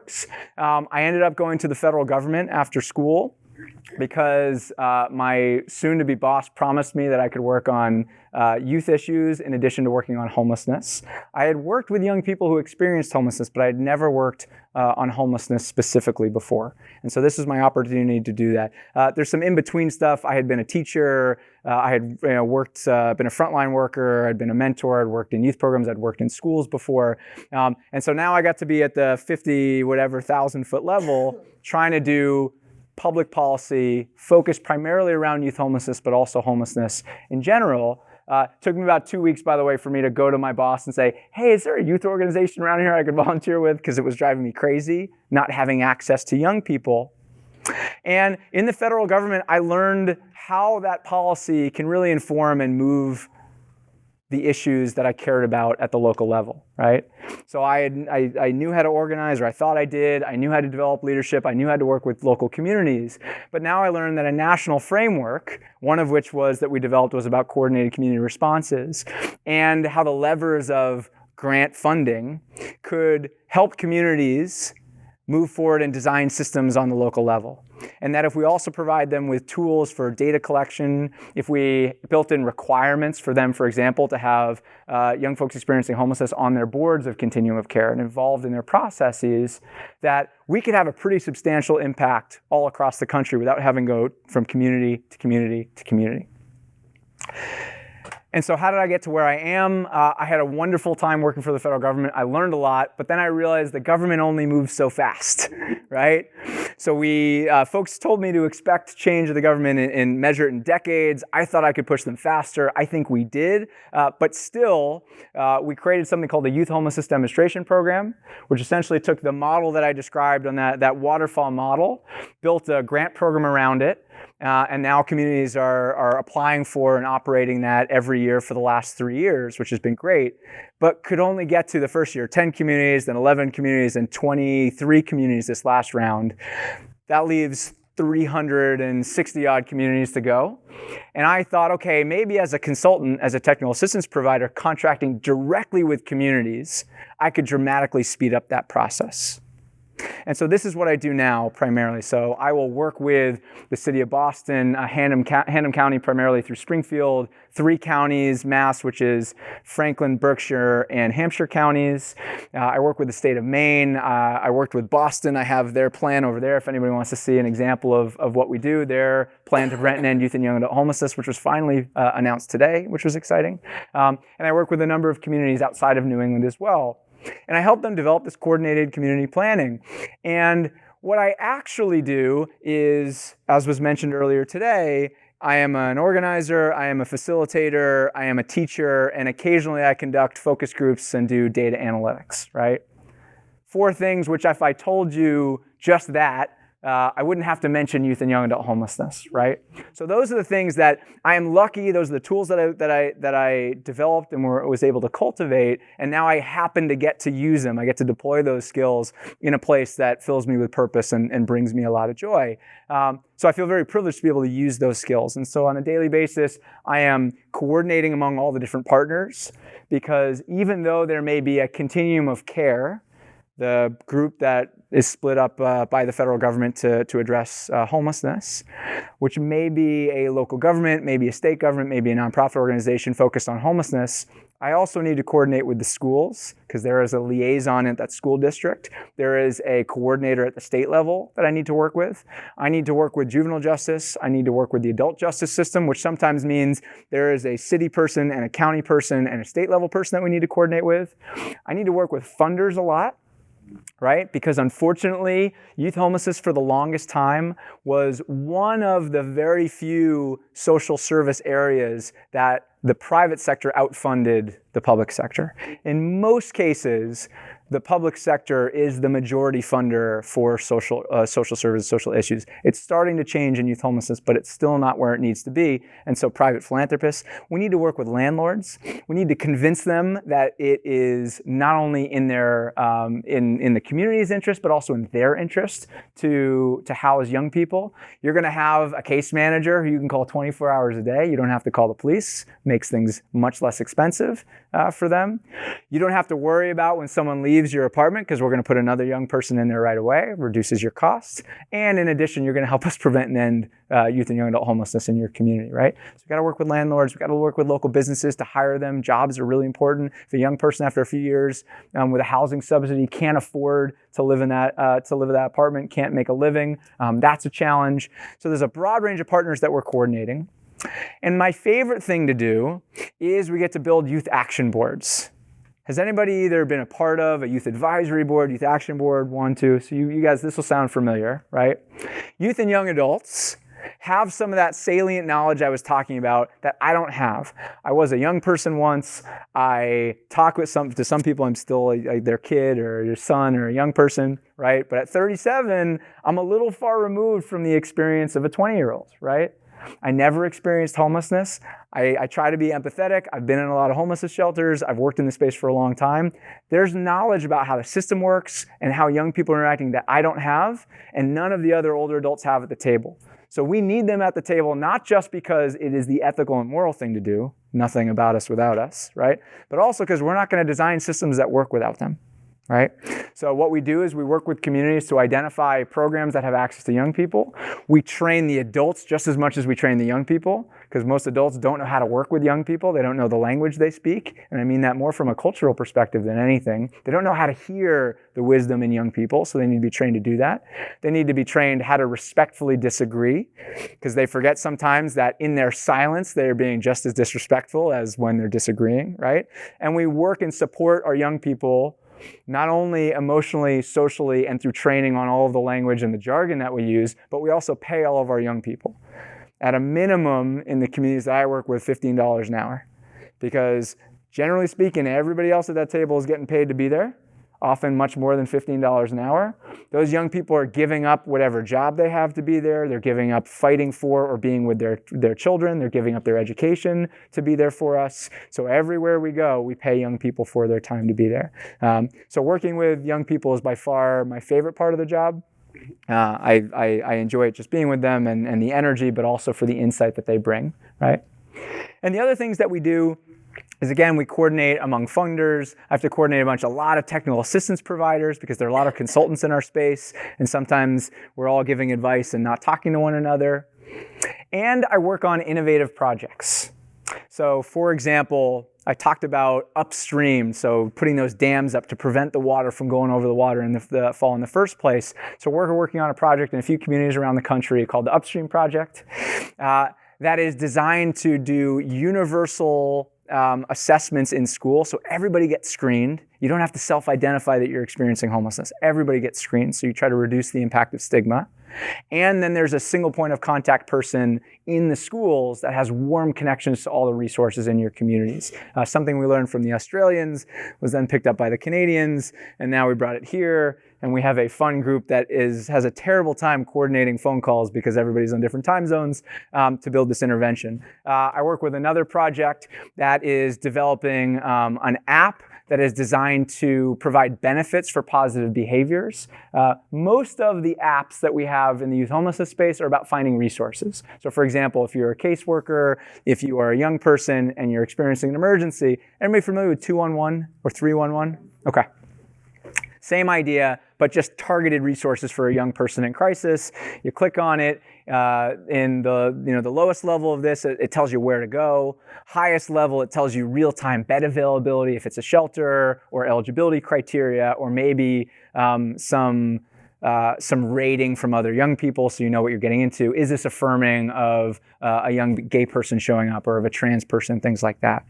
I ended up going to the federal government after school because my soon-to-be boss promised me that I could work on youth issues in addition to working on homelessness. I had worked with young people who experienced homelessness, but I had never worked on homelessness specifically before. And so this is my opportunity to do that. There's some in-between stuff. I had been a teacher. I had been a frontline worker. I'd been a mentor. I'd worked in youth programs. I'd worked in schools before. And so now I got to be at the 50,000-foot level trying to do public policy focused primarily around youth homelessness, but also homelessness in general. Took me about 2 weeks, by the way, for me to go to my boss and say, hey, is there a youth organization around here I could volunteer with? Because it was driving me crazy not having access to young people. And in the federal government, I learned how that policy can really inform and move the issues that I cared about at the local level, right? So I knew how to organize, or I thought I did. I knew how to develop leadership. I knew how to work with local communities. But now I learned that a national framework, one of which was that we developed, was about coordinated community responses, and how the levers of grant funding could help communities move forward and design systems on the local level. And that if we also provide them with tools for data collection, if we built in requirements for them, for example, to have young folks experiencing homelessness on their boards of continuum of care and involved in their processes, that we could have a pretty substantial impact all across the country without having to go from community to community to community. And so how did I get to where I am? I had a wonderful time working for the federal government. I learned a lot, but then I realized the government only moves so fast, right? So folks told me to expect change of the government and measure it in decades. I thought I could push them faster. I think we did, but still, we created something called the Youth Homelessness Demonstration Program, which essentially took the model that I described on that waterfall model, built a grant program around it, and now communities are applying for and operating that every year for the last 3 years, which has been great, but could only get to the first year 10 communities, then 11 communities, and 23 communities this last round. That leaves 360 odd communities to go. And I thought, okay, maybe as a consultant, as a technical assistance provider, contracting directly with communities, I could dramatically speed up that process. And so this is what I do now primarily. So I will work with the city of Boston, Hannum County primarily through Springfield, 3 counties, Mass, which is Franklin, Berkshire, and Hampshire counties. I work with the state of Maine. I worked with Boston. I have their plan over there if anybody wants to see an example of what we do. Their plan to prevent and end youth and young adult homelessness, which was finally announced today, which was exciting. And I work with a number of communities outside of New England as well. And I help them develop this coordinated community planning. And what I actually do is, as was mentioned earlier today, I am an organizer, I am a facilitator, I am a teacher, and occasionally I conduct focus groups and do data analytics, right? 4 things which if I told you just that, I wouldn't have to mention youth and young adult homelessness, right? So those are the things that I am lucky. Those are the tools that I developed and was able to cultivate, and now I happen to get to use them. I get to deploy those skills in a place that fills me with purpose and brings me a lot of joy. So I feel very privileged to be able to use those skills. And so on a daily basis, I am coordinating among all the different partners, because even though there may be a continuum of care, the group that is split up by the federal government to address homelessness, which may be a local government, maybe a state government, maybe a nonprofit organization focused on homelessness, I also need to coordinate with the schools because there is a liaison at that school district. There is a coordinator at the state level that I need to work with. I need to work with juvenile justice. I need to work with the adult justice system, which sometimes means there is a city person and a county person and a state level person that we need to coordinate with. I need to work with funders a lot, right? Because unfortunately, youth homelessness for the longest time was one of the very few social service areas that the private sector outfunded the public sector. In most cases, the public sector is the majority funder for social services, social issues. It's starting to change in youth homelessness, but it's still not where it needs to be. And so private philanthropists, we need to work with landlords. We need to convince them that it is not only in their in the community's interest, but also in their interest to house young people. You're going to have a case manager who you can call 24 hours a day. You don't have to call the police. Makes things much less expensive for them. You don't have to worry about when someone leaves your apartment because we're going to put another young person in there right away. Reduces your costs. And in addition, you're going to help us prevent and end youth and young adult homelessness in your community, right? So we've got to work with landlords. We've got to work with local businesses to hire them. Jobs are really important. If a young person after a few years with a housing subsidy can't afford to live in that apartment, can't make a living, that's a challenge. So there's a broad range of partners that we're coordinating. And my favorite thing to do is we get to build youth action boards. Has anybody either been a part of a youth advisory board, youth action board, 1, 2? So you guys, this will sound familiar, right? Youth and young adults have some of that salient knowledge I was talking about that I don't have. I was a young person once. I talk with some people, I'm still their kid or your son or a young person, right? But at 37, I'm a little far removed from the experience of a 20-year-old, right? I never experienced homelessness. I try to be empathetic. I've been in a lot of homelessness shelters. I've worked in this space for a long time. There's knowledge about how the system works and how young people are interacting that I don't have, and none of the other older adults have at the table. So we need them at the table, not just because it is the ethical and moral thing to do, nothing about us without us, right? But also because we're not going to design systems that work without them. Right? So what we do is we work with communities to identify programs that have access to young people. We train the adults just as much as we train the young people, because most adults don't know how to work with young people. They don't know the language they speak. And I mean that more from a cultural perspective than anything. They don't know how to hear the wisdom in young people, so they need to be trained to do that. They need to be trained how to respectfully disagree, because they forget sometimes that in their silence, they're being just as disrespectful as when they're disagreeing, right? And we work and support our young people not only emotionally, socially, and through training on all of the language and the jargon that we use, but we also pay all of our young people. At a minimum, in the communities that I work with, $15 an hour. Because generally speaking, everybody else at that table is getting paid to be there, often much more than $15 an hour. Those young people are giving up whatever job they have to be there. They're giving up fighting for or being with their children. They're giving up their education to be there for us. So everywhere we go, we pay young people for their time to be there. So working with young people is by far my favorite part of the job. I enjoy it just being with them and the energy, but also for the insight that they bring, right? And the other things that we do is, again, we coordinate among funders. I have to coordinate a lot of technical assistance providers because there are a lot of consultants in our space, and sometimes we're all giving advice and not talking to one another. And I work on innovative projects. So, for example, I talked about upstream, so putting those dams up to prevent the water from going over the water in the fall in the first place. So we're working on a project in a few communities around the country called the Upstream Project that is designed to do universal assessments in school, so everybody gets screened. You don't have to self-identify that you're experiencing homelessness. Everybody gets screened, so you try to reduce the impact of stigma. And then there's a single point of contact person in the schools that has warm connections to all the resources in your communities. Something we learned from the Australians was then picked up by the Canadians, and now we brought it here. And we have a fun group that has a terrible time coordinating phone calls because everybody's on different time zones to build this intervention. I work with another project that is developing an app that is designed to provide benefits for positive behaviors. Most of the apps that we have in the youth homelessness space are about finding resources. So for example, if you're a caseworker, if you are a young person and you're experiencing an emergency, everybody familiar with 211 or 311? Okay. Same idea, but just targeted resources for a young person in crisis. You click on it. In the lowest level of this, it tells you where to go. Highest level, it tells you real-time bed availability if it's a shelter, or eligibility criteria, or maybe some rating from other young people, so you know what you're getting into. Is this affirming of a young gay person showing up, or of a trans person, things like that.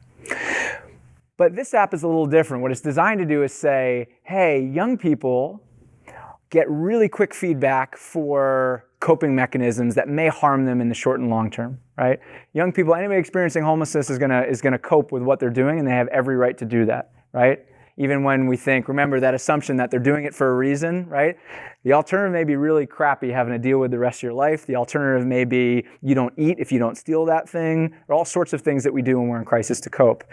But this app is a little different. What it's designed to do is say, hey, young people get really quick feedback for coping mechanisms that may harm them in the short and long term, right? Young people, anybody experiencing homelessness is gonna cope with what they're doing, and they have every right to do that, right? Even when we think, remember that assumption that they're doing it for a reason, right? The alternative may be really crappy, having to deal with the rest of your life. The alternative may be you don't eat if you don't steal that thing, or all sorts of things that we do when we're in crisis to cope.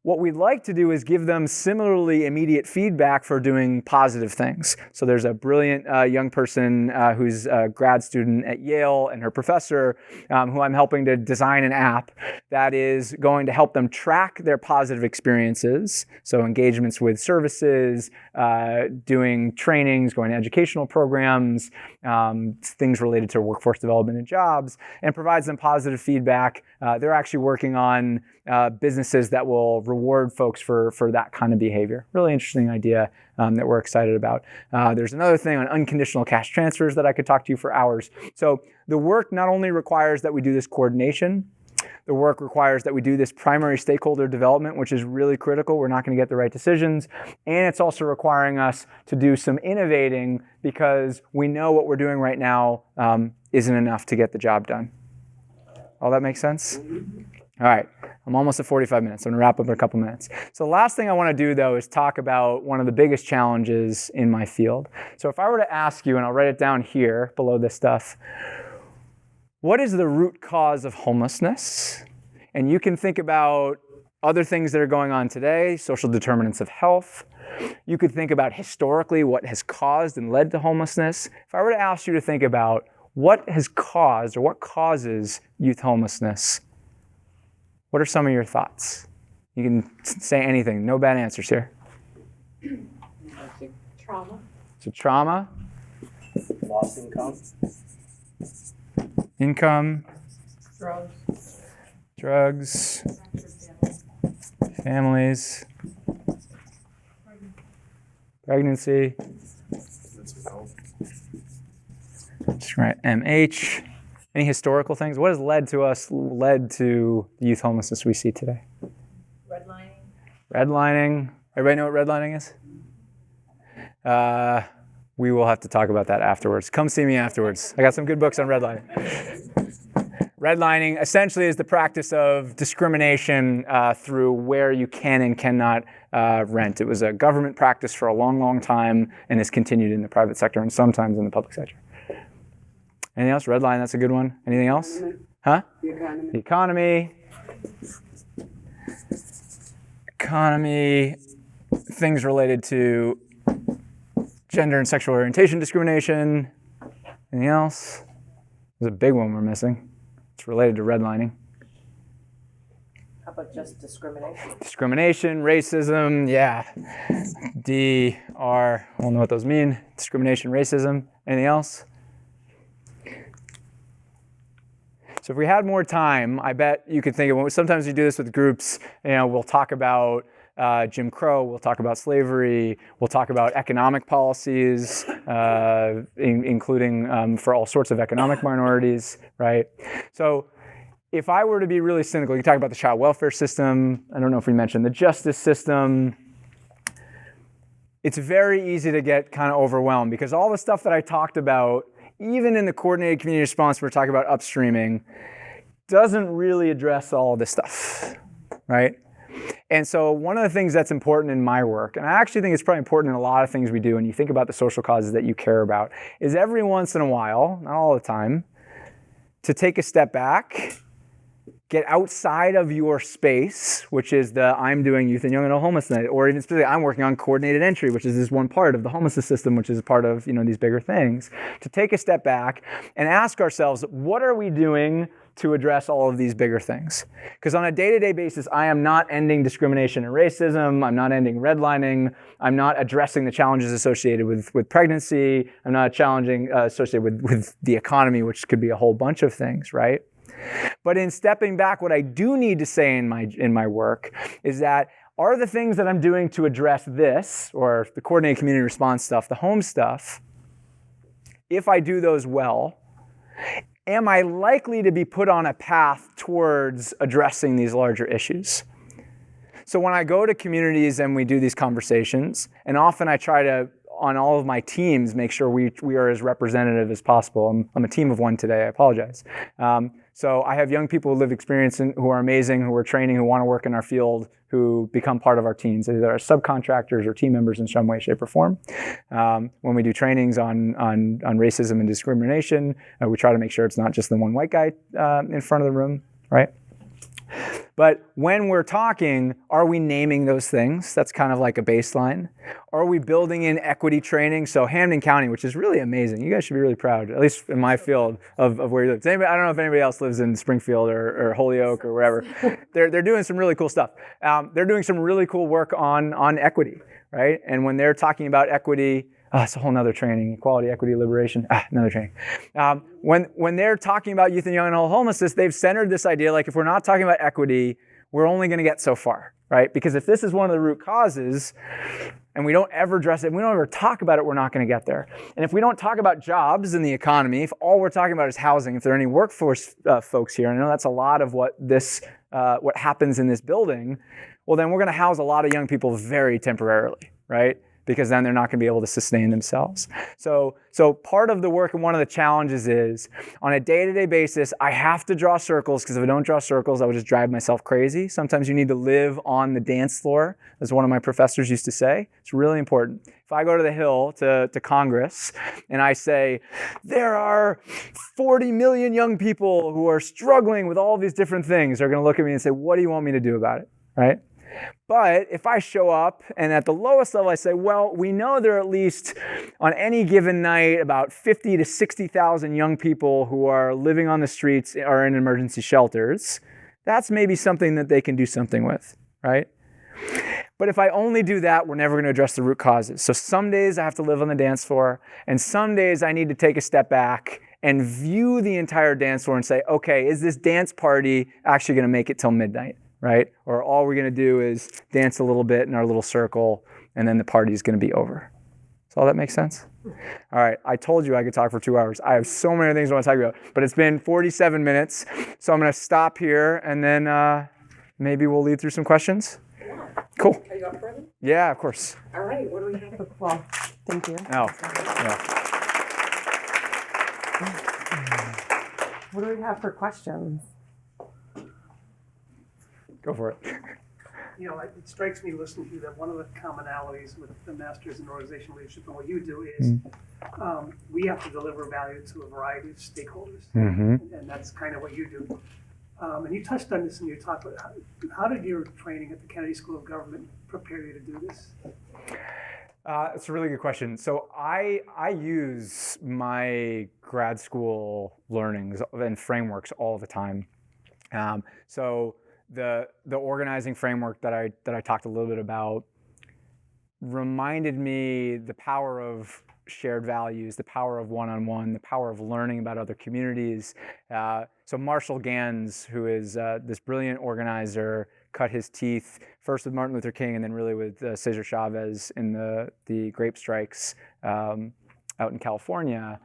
What we'd like to do is give them similarly immediate feedback for doing positive things. So there's a brilliant young person who's a grad student at Yale, and her professor, who I'm helping to design an app that is going to help them track their positive experiences. So engagements with services, doing trainings, going to educational programs, things related to workforce development and jobs, and provides them positive feedback. They're actually working on businesses that will reward folks for that kind of behavior. Really interesting idea that we're excited about. There's another thing on unconditional cash transfers that I could talk to you for hours. So the work not only requires that we do this coordination, the work requires that we do this primary stakeholder development, which is really critical. We're not going to get the right decisions. And it's also requiring us to do some innovating, because we know what we're doing right now isn't enough to get the job done. All that makes sense? All right, I'm almost at 45 minutes. I'm gonna wrap up in a couple minutes. So the last thing I wanna do though is talk about one of the biggest challenges in my field. So if I were to ask you, and I'll write it down here below this stuff, what is the root cause of homelessness? And you can think about other things that are going on today, social determinants of health. You could think about historically what has caused and led to homelessness. If I were to ask you to think about what has caused, or what causes youth homelessness, what are some of your thoughts? You can say anything, no bad answers here. Trauma. So trauma. Lost income. Income. Drugs. Drugs. Families. Pregnancy. Just write MH. Any historical things? What has led to the youth homelessness we see today? Redlining. Redlining. Everybody know what redlining is? We will have to talk about that afterwards. Come see me afterwards. I got some good books on redlining. Redlining essentially is the practice of discrimination through where you can and cannot rent. It was a government practice for a long, long time, and has continued in the private sector and sometimes in the public sector. Anything else? Redline, that's a good one. Anything else? Huh? The economy. The economy. Economy. Things related to gender and sexual orientation discrimination. Anything else? There's a big one we're missing. It's related to redlining. How about just discrimination? Discrimination, racism, yeah. DR, I don't know what those mean. Discrimination, racism. Anything else? So if we had more time, I bet you could think of, sometimes we do this with groups, we'll talk about Jim Crow, we'll talk about slavery, we'll talk about economic policies, including for all sorts of economic minorities, right? So if I were to be really cynical, you can talk about the child welfare system, I don't know if we mentioned the justice system. It's very easy to get kind of overwhelmed, because all the stuff that I talked about, even in the coordinated community response, we're talking about upstreaming, doesn't really address all of this stuff, right? And so one of the things that's important in my work, and I actually think it's probably important in a lot of things we do, and you think about the social causes that you care about, is every once in a while, not all the time, to take a step back get outside of your space, which is the I'm doing youth and young adult homelessness, or even specifically I'm working on coordinated entry, which is this one part of the homelessness system, which is a part of these bigger things, to take a step back and ask ourselves, what are we doing to address all of these bigger things? Because on a day-to-day basis, I am not ending discrimination and racism. I'm not ending redlining. I'm not addressing the challenges associated with pregnancy. I'm not challenging associated with the economy, which could be a whole bunch of things, right? But in stepping back, what I do need to say in my work is that are the things that I'm doing to address this, or the coordinated community response stuff, the home stuff, if I do those well, am I likely to be put on a path towards addressing these larger issues? So when I go to communities and we do these conversations, and often I try to, on all of my teams, make sure we are as representative as possible. I'm a team of one today, I apologize. So I have young people who live experience who are amazing, who are training, who want to work in our field, who become part of our teams, either as subcontractors or team members in some way, shape, or form. When we do trainings on racism and discrimination, we try to make sure it's not just the one white guy in front of the room, right? But when we're talking, are we naming those things? That's kind of like a baseline. Are we building in equity training? So Hampden County, which is really amazing. You guys should be really proud, at least in my field of where you live. I don't know if anybody else lives in Springfield or Holyoke or wherever. They're doing some really cool stuff. They're doing some really cool work on equity, right? And when they're talking about equity, it's a whole nother training, equality, equity, liberation, another training. When they're talking about youth and young adult homelessness, they've centered this idea, like if we're not talking about equity, we're only gonna get so far, right? Because if this is one of the root causes, and we don't ever address it, and we don't ever talk about it, we're not gonna get there. And if we don't talk about jobs in the economy, if all we're talking about is housing, if there are any workforce folks here, and I know that's a lot of what happens in this building, well then we're gonna house a lot of young people very temporarily, right? Because then they're not going to be able to sustain themselves. So part of the work and one of the challenges is, on a day-to-day basis, I have to draw circles, because if I don't draw circles, I would just drive myself crazy. Sometimes you need to live on the dance floor, as one of my professors used to say. It's really important. If I go to the Hill to Congress and I say, there are 40 million young people who are struggling with all these different things, they're going to look at me and say, what do you want me to do about it, right? But if I show up and at the lowest level I say, well, we know there are at least on any given night about 50 to 60,000 young people who are living on the streets or in emergency shelters, that's maybe something that they can do something with, right? But if I only do that, we're never going to address the root causes. So some days I have to live on the dance floor, and some days I need to take a step back and view the entire dance floor and say, okay, is this dance party actually going to make it till midnight? Right? Or all we're going to do is dance a little bit in our little circle, and then the party's going to be over. Does all that make sense? All right, I told you I could talk for 2 hours. I have so many things I want to talk about, but it's been 47 minutes, so I'm going to stop here, and then maybe we'll lead through some questions. Cool. Are you up for them? Yeah, of course. All right, what do we have? Well, thank you. Oh, yeah. What do we have for questions? Go for it. You know, it strikes me listening to you that one of the commonalities with the Masters in Organizational Leadership and what you do is we have to deliver value to a variety of stakeholders. Mm-hmm. And that's kind of what you do. And you touched on this in your talk, but how did your training at the Kennedy School of Government prepare you to do this? It's a really good question. So I use my grad school learnings and frameworks all the time. So the organizing framework that I talked a little bit about reminded me the power of shared values, the power of one-on-one, the power of learning about other communities. So Marshall Gans, who is this brilliant organizer, cut his teeth first with Martin Luther King and then really with Cesar Chavez in the grape strikes out in California.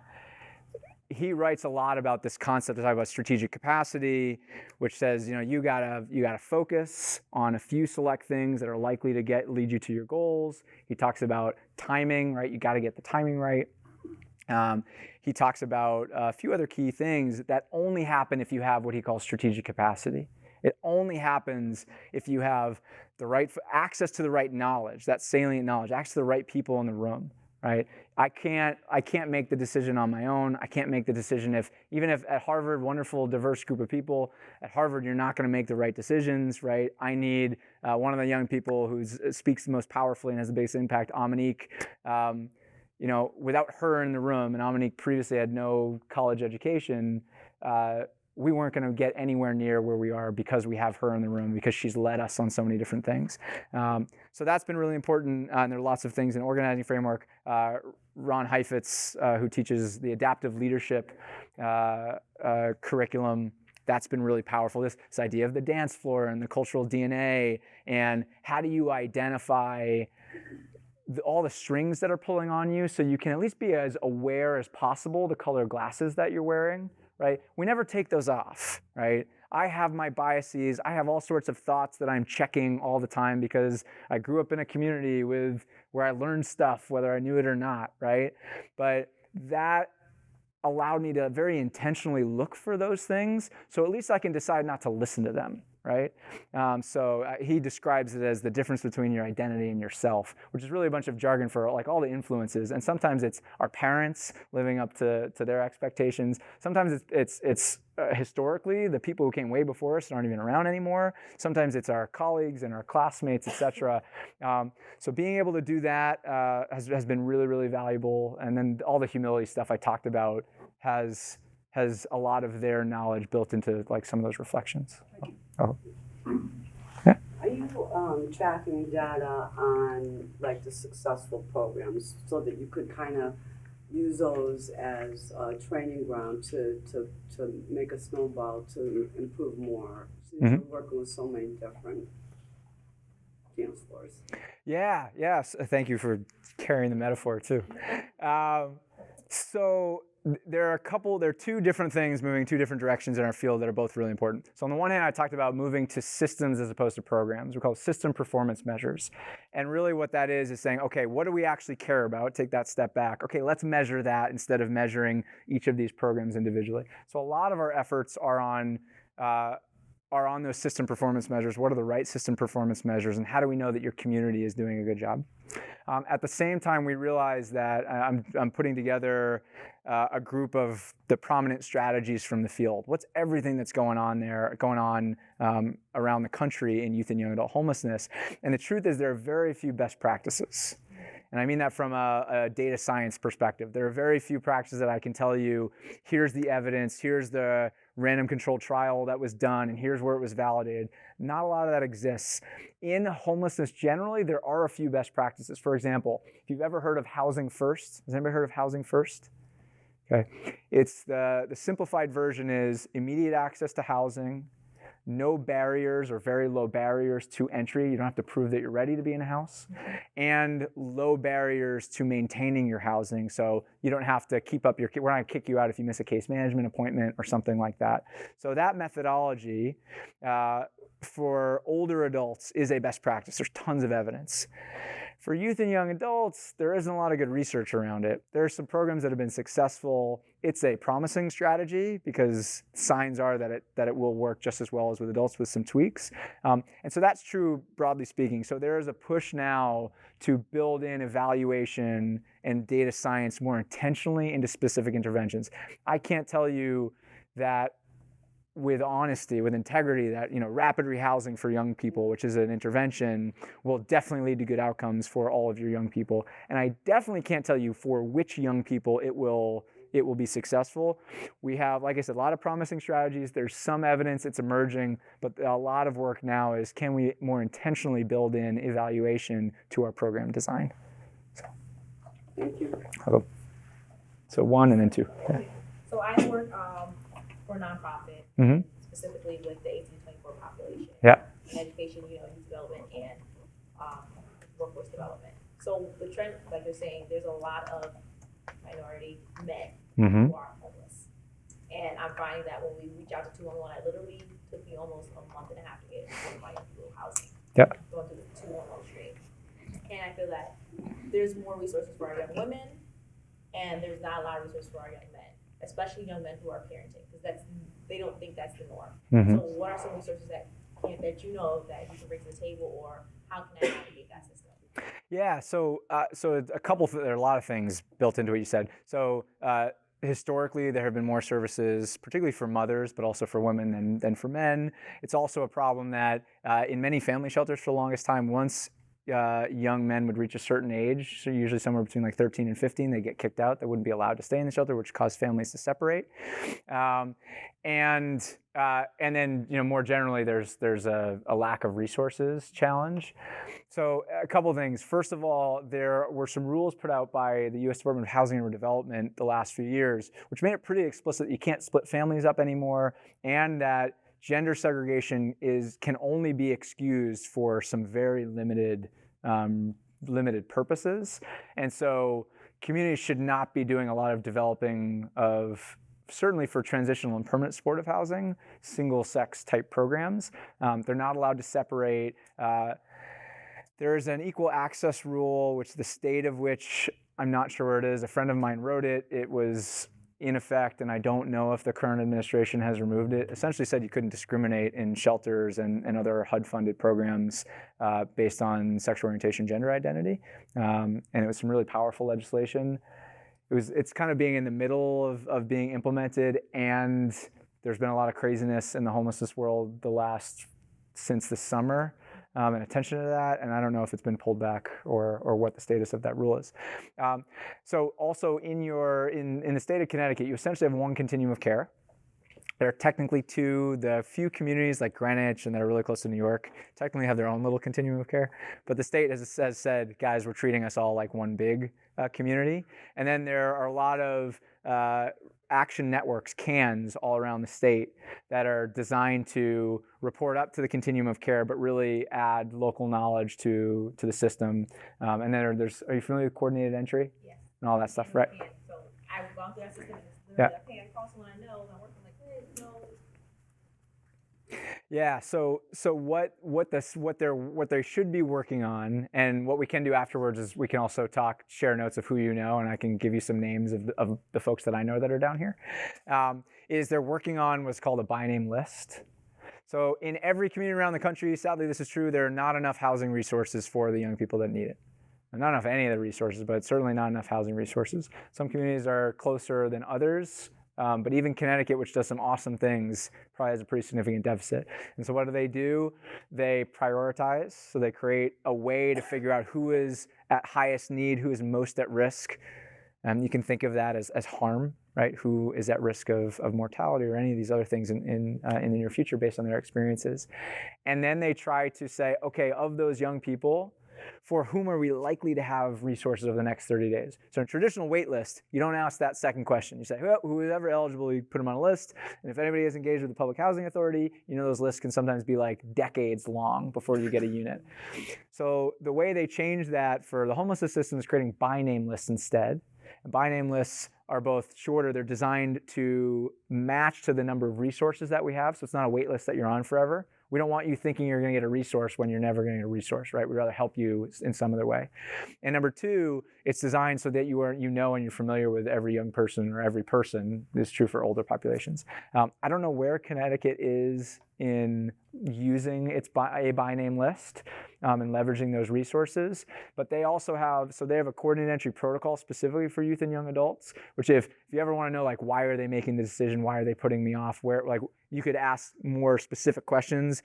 He writes a lot about this concept to talk about strategic capacity, which says, you gotta focus on a few select things that are likely to lead you to your goals. He talks about timing, right? You gotta get the timing right. He talks about a few other key things that only happen if you have what he calls strategic capacity. It only happens if you have the right access to the right knowledge, that salient knowledge, access to the right people in the room, right? I can't make the decision on my own. I can't make the decision even if at Harvard, wonderful, diverse group of people, at Harvard, you're not going to make the right decisions, right? I need one of the young people who speaks the most powerfully and has the biggest impact, Amanique. Without her in the room, and Amanique previously had no college education, we weren't going to get anywhere near where we are because we have her in the room, because she's led us on so many different things. So that's been really important, and there are lots of things in organizing framework. Ron Heifetz, who teaches the adaptive leadership curriculum, that's been really powerful. This idea of the dance floor and the cultural DNA, and how do you identify all the strings that are pulling on you so you can at least be as aware as possible the color glasses that you're wearing, right? We never take those off, right? I have my biases. I have all sorts of thoughts that I'm checking all the time because I grew up in a community where I learned stuff, whether I knew it or not, right? But that allowed me to very intentionally look for those things, so at least I can decide not to listen to them, right? He describes it as the difference between your identity and yourself, which is really a bunch of jargon for like all the influences. And sometimes it's our parents living up to their expectations. Sometimes it's historically the people who came way before us aren't even around anymore. Sometimes it's our colleagues and our classmates, etc. So being able to do that has been really, really valuable. And then all the humility stuff I talked about has a lot of their knowledge built into like some of those reflections. Oh. Yeah. Are you tracking data on like the successful programs so that you could kind of use those as a training ground to make a snowball to improve more? Since you're working with so many different dance floors. Yeah, yes. Thank you for carrying the metaphor too. So there are two different things moving two different directions in our field that are both really important. So on the one hand, I talked about moving to systems as opposed to programs. We call it system performance measures. And really what that is saying, okay, what do we actually care about? Take that step back. Okay, let's measure that instead of measuring each of these programs individually. So a lot of our efforts are on those system performance measures. What are the right system performance measures, and how do we know that your community is doing a good job? At the same time, we realize that I'm putting together a group of the prominent strategies from the field. What's everything that's going on around the country in youth and young adult homelessness? And the truth is there are very few best practices. And I mean that from a data science perspective. There are very few practices that I can tell you, here's the evidence, here's the random controlled trial that was done, and here's where it was validated. Not a lot of that exists. In homelessness generally, there are a few best practices. For example, if you've ever heard of Housing First, has anybody heard of Housing First? Okay, it's the simplified version is immediate access to housing, no barriers or very low barriers to entry. You don't have to prove that you're ready to be in a house. And low barriers to maintaining your housing. So you don't have to keep up we're not going to kick you out if you miss a case management appointment or something like that. So that methodology for older adults is a best practice. There's tons of evidence. For youth and young adults, there isn't a lot of good research around it. There are some programs that have been successful. It's a promising strategy because signs are that it will work just as well as with adults with some tweaks. And so that's true broadly speaking. So there is a push now to build in evaluation and data science more intentionally into specific interventions. I can't tell you that with honesty, with integrity, that rapid rehousing for young people, which is an intervention, will definitely lead to good outcomes for all of your young people. And I definitely can't tell you for which young people it will be successful. We have, like I said, a lot of promising strategies. There's some evidence it's emerging, but a lot of work now is, can we more intentionally build in evaluation to our program design? Thank you. So 1 and then 2. Yeah. So I work for a nonprofit, specifically with the 18-24 population. Yeah. In education, youth development, and workforce development. So the trend, like you're saying, there's a lot of minority men who are homeless. And I'm finding that when we reach out to 211, it literally took me almost a month and a half to get one of my young people housing. Yeah. Going through the 211 stream. And I feel that there's more resources for our young women, and there's not a lot of resources for our young men, especially young men who are parenting, because they don't think that's the norm. So what are some resources that you know of that you can bring to the table, or how can I navigate that system? Yeah, so a couple. There are a lot of things built into what you said. So historically, there have been more services, particularly for mothers, but also for women than for men. It's also a problem that in many family shelters for the longest time, once young men would reach a certain age, so usually somewhere between like 13 and 15, they get kicked out. They wouldn't be allowed to stay in the shelter, which caused families to separate. And then more generally, there's a lack of resources challenge. So a couple of things. First of all, there were some rules put out by the U.S. Department of Housing and Redevelopment the last few years, which made it pretty explicit that you can't split families up anymore, and that gender segregation can only be excused for some very limited purposes. And so communities should not be doing a lot of developing of, certainly for transitional and permanent supportive housing, single-sex type programs. They're not allowed to separate. There's an equal access rule, which the state of which I'm not sure where it is. A friend of mine wrote it. It was in effect, and I don't know if the current administration has removed it, essentially said you couldn't discriminate in shelters and other HUD-funded programs based on sexual orientation, gender identity. And it was some really powerful legislation. It's kind of being in the middle of being implemented, and there's been a lot of craziness in the homelessness world since the summer. And attention to that, and I don't know if it's been pulled back or what the status of that rule is. So also in the state of Connecticut, you essentially have one continuum of care. There are technically two. The few communities like Greenwich and that are really close to New York technically have their own little continuum of care. But the state has said, guys, we're treating us all like one big community. And then there are a lot of action networks, CANs, all around the state that are designed to report up to the continuum of care, but really add local knowledge to the system. And then are you familiar with coordinated entry? Yes. And all that stuff, right? So I've gone through that system. It's Yeah. literally I pay across when I know, and I'm working like, hey, no. Yeah. So what they should be working on, and what we can do afterwards is we can also share notes of who you know, and I can give you some names of the folks that I know that are down here. Is they're working on what's called a by name list. So in every community around the country, sadly this is true, there are not enough housing resources for the young people that need it. Not enough any of the resources, but certainly not enough housing resources. Some communities are closer than others. But even Connecticut, which does some awesome things, probably has a pretty significant deficit. And so what do? They prioritize. So they create a way to figure out who is at highest need, who is most at risk. You can think of that as harm, right? Who is at risk of mortality or any of these other things in the near future based on their experiences. And then they try to say, okay, of those young people, for whom are we likely to have resources over the next 30 days? So in a traditional wait list, you don't ask that second question. You say, well, whoever eligible, you put them on a list. And if anybody is engaged with the Public Housing Authority, those lists can sometimes be like decades long before you get a unit. So the way they changed that for the homelessness system is creating by name lists instead. And by name lists are both shorter. They're designed to match to the number of resources that we have. So it's not a wait list that you're on forever. We don't want you thinking you're going to get a resource when you're never going to get a resource, right? We'd rather help you in some other way. And number two, it's designed so that you know and you're familiar with every young person or every person. This is true for older populations. I don't know where Connecticut is in using a by name list and leveraging those resources, but they also have a coordinated entry protocol specifically for youth and young adults, which if you ever want to know, like, why are they making the decision? Why are they putting me off? You could ask more specific questions.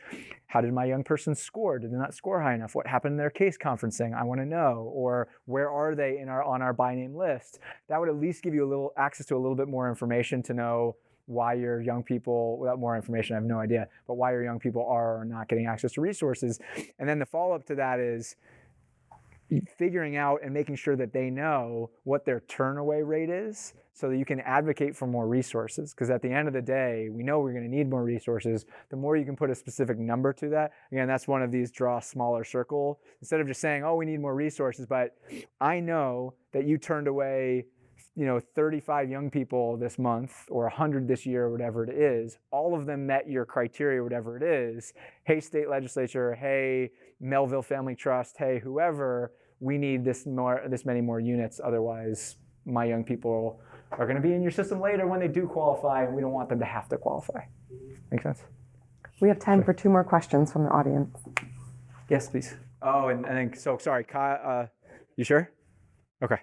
How did my young person score? Did they not score high enough? What happened in their case conferencing? I want to know. Or where are they on our by name list? That would at least give you a little access to a little bit more information to know why your young people, without more information, I have no idea, but why your young people are not getting access to resources. And then the follow-up to that is figuring out and making sure that they know what their turnaway rate is so that you can advocate for more resources. Because at the end of the day, we know we're going to need more resources. The more you can put a specific number to that, again, that's one of these draw a smaller circle. Instead of just saying, oh, we need more resources, but I know that you turned away 35 young people this month or 100 this year or whatever it is, all of them met your criteria, whatever it is. Hey, state legislature, hey, Melville Family Trust, hey, whoever, we need this many more units. Otherwise, my young people are going to be in your system later when they do qualify, and we don't want them to have to qualify. Make sense? We have time for 2 more questions from the audience. Yes, please. Oh, and then, so sorry, Kyle, You sure? Okay.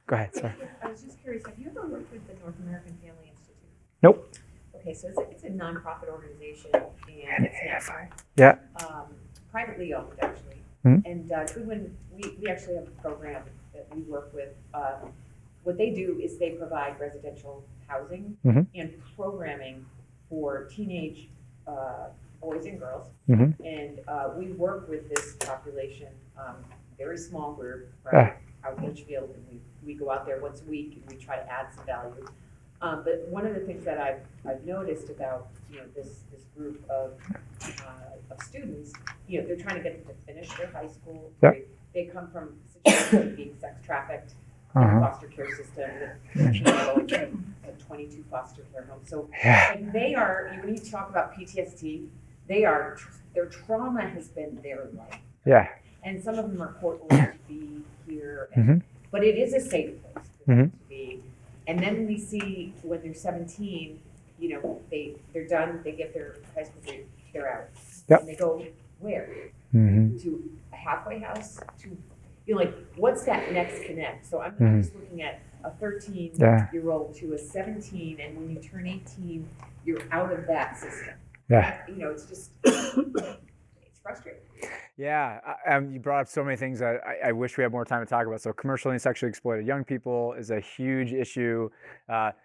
Go ahead. Sorry. I was just curious, have you ever worked with the North American Family Institute? Nope. Okay, so it's a nonprofit organization and it's national. Yeah. Privately owned, actually. Mhm. And Goodwin, we actually have a program that we work with. What they do is they provide residential housing Mhm. and programming for teenage boys and girls. Mhm. And we work with this population, very small group, Yeah. right, out in Litchfield, and we go out there once a week and we try to add some value. But one of the things that I've noticed about, this group of students, they're trying to get them to finish their high school. Yeah. They come from situations of being sex trafficked in the foster care system, with 22 foster care homes. So Yeah. and they are, when you talk about PTSD, their trauma has been their life. Yeah. And some of them are quite old to be here, but it is a safe place for them to be. And then we see when they're 17, they're done, they get their high school degree, they're out. Yep. And they go where? Mm-hmm. To a halfway house? What's that next connect? So I'm just looking at a 13-year-old to a 17, and when you turn 18, you're out of that system. Yeah. It's just, it's frustrating. Yeah, you brought up so many things that I wish we had more time to talk about. So commercially and sexually exploited young people is a huge issue.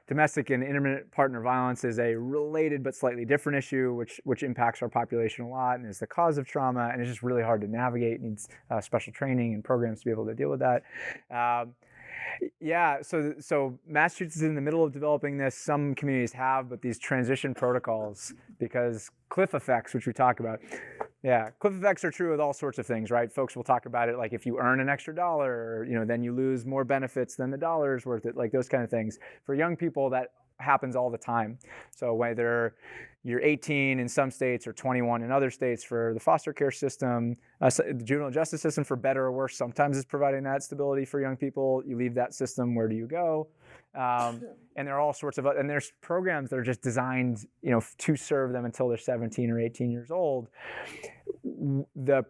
Domestic and intimate partner violence is a related but slightly different issue, which impacts our population a lot and is the cause of trauma, and it's just really hard to navigate. It needs special training and programs to be able to deal with that. Yeah, so Massachusetts is in the middle of developing this. Some communities have, but these transition protocols, because cliff effects, which we talk about. Yeah, cliff effects are true with all sorts of things, right? Folks will talk about it like if you earn an extra dollar, then you lose more benefits than the dollar's worth it, like those kind of things. For young people, that happens all the time. So whether you're 18 in some states or 21 in other states for the foster care system, the juvenile justice system, for better or worse, sometimes is providing that stability for young people. You leave that system, where do you go? And there are all sorts of, and there's programs that are just designed, to serve them until they're 17 or 18 years old. The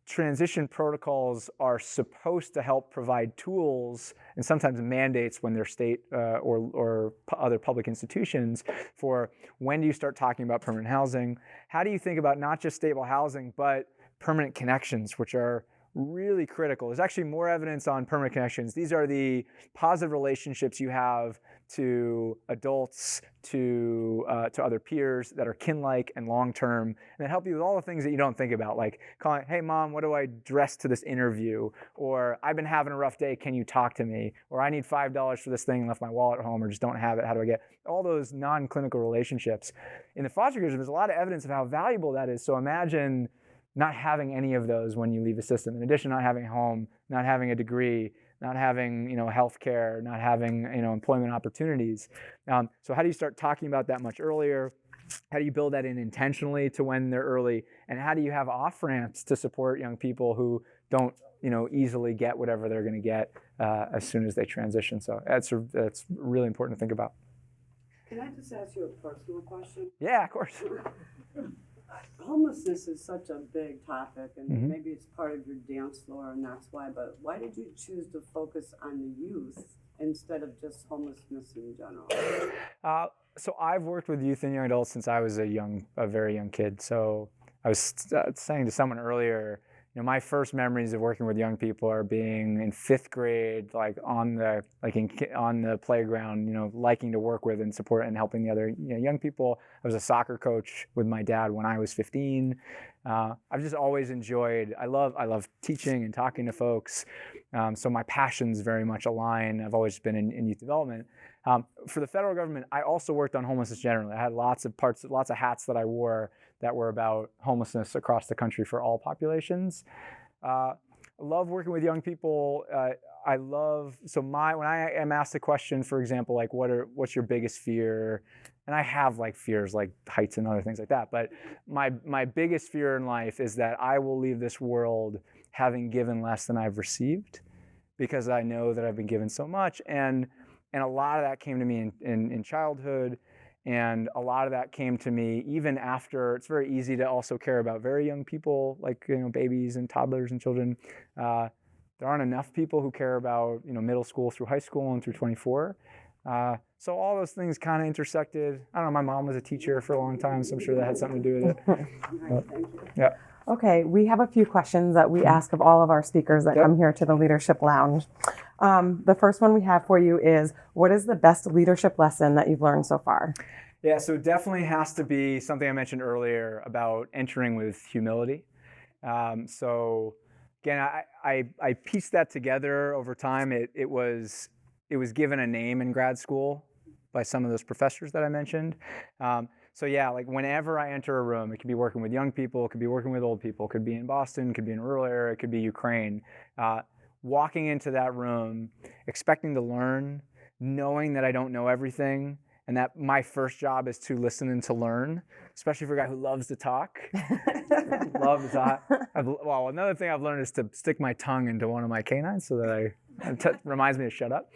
transition protocols are supposed to help provide tools and sometimes mandates when they're state or other public institutions for when do you start talking about permanent housing? How do you think about not just stable housing, but permanent connections, which are really critical. There's actually more evidence on permanent connections. These are the positive relationships you have to adults, to other peers that are kin-like and long-term, and that help you with all the things that you don't think about, like calling, hey mom, what do I dress to this interview? Or I've been having a rough day, can you talk to me? Or I need $5 for this thing and left my wallet at home, or just don't have it, how do I get? All those non-clinical relationships. In the foster care system, there's a lot of evidence of how valuable that is. So imagine not having any of those when you leave a system. In addition, not having a home, not having a degree, not having health care, not having employment opportunities. So how do you start talking about that much earlier? How do you build that in intentionally to when they're early? And how do you have off-ramps to support young people who don't easily get whatever they're going to get as soon as they transition? So that's really important to think about. Can I just ask you a personal question? Yeah, of course. Homelessness is such a big topic, and maybe it's part of your dance floor, and that's why, but why did you choose to focus on the youth instead of just homelessness in general? So I've worked with youth and young adults since I was a very young kid. So I was saying to someone earlier, my first memories of working with young people are being in 5th grade, on the playground, liking to work with and support and helping the other young people. I was a soccer coach with my dad when I was 15. I've just always enjoyed. I love teaching and talking to folks. So my passions very much align. I've always been in youth development. For the federal government, I also worked on homelessness generally. I had lots of hats that I wore that were about homelessness across the country for all populations. I love working with young people. When I am asked a question, for example, like what's your biggest fear? And I have fears like heights and other things like that. But my biggest fear in life is that I will leave this world having given less than I've received, because I know that I've been given so much. And a lot of that came to me in childhood. And a lot of that came to me even after. It's very easy to also care about very young people, like babies and toddlers and children. there aren't enough people who care about, middle school through high school and through 24. So all those things kind of intersected. I don't know, my mom was a teacher for a long time, so I'm sure that had something to do with it. Thank you. Yeah. Okay, we have a few questions that we ask of all of our speakers that come here to the Leadership Lounge. The first one we have for you is, what is the best leadership lesson that you've learned so far? Yeah, so it definitely has to be something I mentioned earlier about entering with humility. So again, I pieced that together over time. It was given a name in grad school by some of those professors that I mentioned. So yeah, like whenever I enter a room, it could be working with young people, it could be working with old people, it could be in Boston, it could be in a rural area, it could be Ukraine. Walking into that room, expecting to learn, knowing that I don't know everything, and that my first job is to listen and to learn, especially for a guy who loves to talk. Love to talk. Well, another thing I've learned is to stick my tongue into one of my canines so that reminds me to shut up.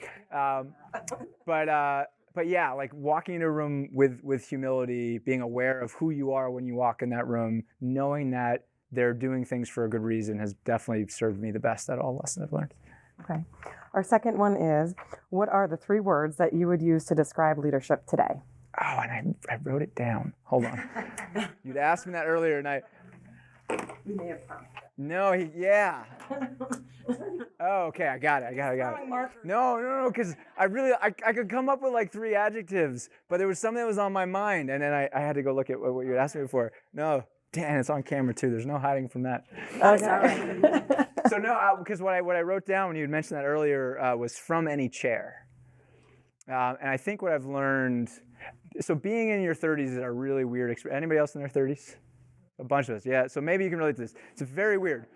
But yeah, like walking into a room with humility, being aware of who you are when you walk in that room, knowing that they're doing things for a good reason has definitely served me the best at all lessons I've learned. Okay. Our second one is, what are the 3 words that you would use to describe leadership today? Oh, and I wrote it down. Hold on. You'd asked me that earlier, and You may have prompted. No, yeah. Oh, okay, I got it. No, because I could come up with like 3 adjectives, but there was something that was on my mind, and then I had to go look at what you had asked me before. No, Dan, it's on camera too. There's no hiding from that. Okay. So no, because what I wrote down when you had mentioned that earlier was from any chair. And I think what I've learned, so being in your 30s is a really weird experience. Anybody else in their 30s? A bunch of us, yeah. So maybe you can relate to this. It's very weird.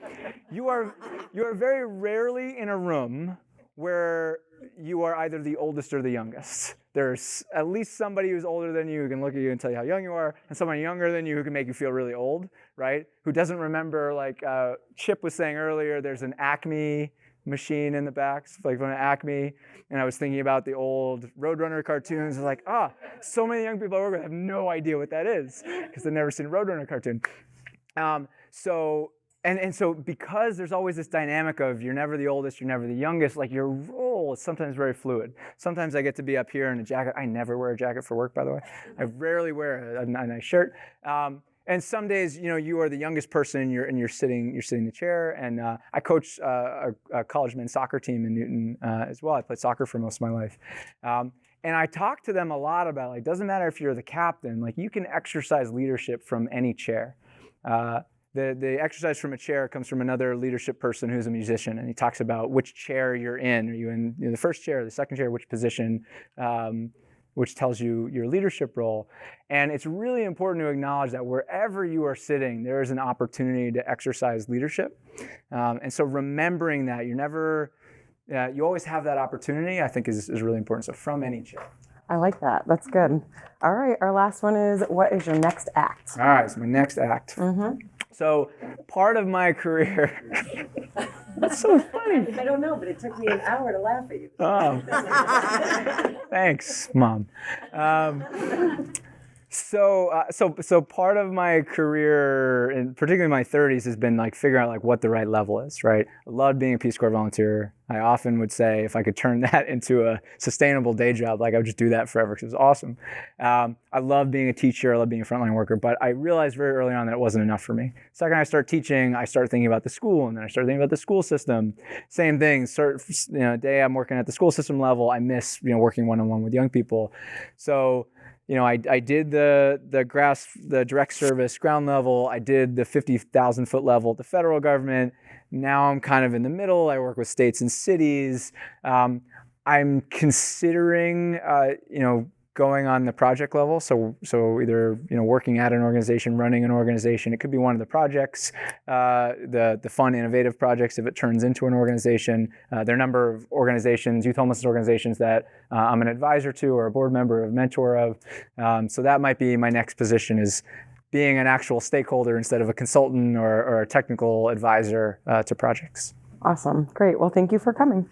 You are very rarely in a room where you are either the oldest or the youngest. There's at least somebody who's older than you who can look at you and tell you how young you are, and someone younger than you who can make you feel really old, right? Who doesn't remember, like Chip was saying earlier, there's an Acme machine in the back, like from an Acme, and I was thinking about the old Roadrunner cartoons. I was like, so many young people I work with have no idea what that is because they've never seen a Roadrunner cartoon. So because there's always this dynamic of you're never the oldest, you're never the youngest, like your role is sometimes very fluid. Sometimes I get to be up here in a jacket. I never wear a jacket for work, by the way. I rarely wear a nice shirt. And some days, you are the youngest person and you're sitting in the chair. And I coach a college men's soccer team in Newton as well. I played soccer for most of my life. And I talk to them a lot about, like, doesn't matter if you're the captain, like you can exercise leadership from any chair. The exercise from a chair comes from another leadership person who's a musician, and he talks about which chair you're in. Are you in the first chair, the second chair, which position, which tells you your leadership role. And it's really important to acknowledge that wherever you are sitting, there is an opportunity to exercise leadership. And so remembering that you always have that opportunity, I think is really important. So from any chair. I like that. That's good. All right. Our last one is, what is your next act? All right. So my next act. Mm-hmm. So part of my career, that's so funny. I don't know, but it took me an hour to laugh at you. Oh, thanks, Mom. So part of my career, and particularly my 30s, has been like figuring out like what the right level is, right? I loved being a Peace Corps volunteer. I often would say if I could turn that into a sustainable day job, like I would just do that forever because it was awesome. I love being a teacher. I love being a frontline worker, but I realized very early on that it wasn't enough for me. Second I started teaching, I started thinking about the school, and then I started thinking about the school system. Same thing. Day I'm working at the school system level, I miss working one-on-one with young people. So I did the direct service ground level. I did the 50,000 foot level at the federal government. Now I'm kind of in the middle. I work with states and cities. I'm considering, going on the project level. So either working at an organization, running an organization. It could be one of the projects, the fun, innovative projects if it turns into an organization. There are a number of organizations, youth homelessness organizations that I'm an advisor to or a board member or mentor of. So that might be my next position, is being an actual stakeholder instead of a consultant or a technical advisor to projects. Awesome. Great. Well, thank you for coming.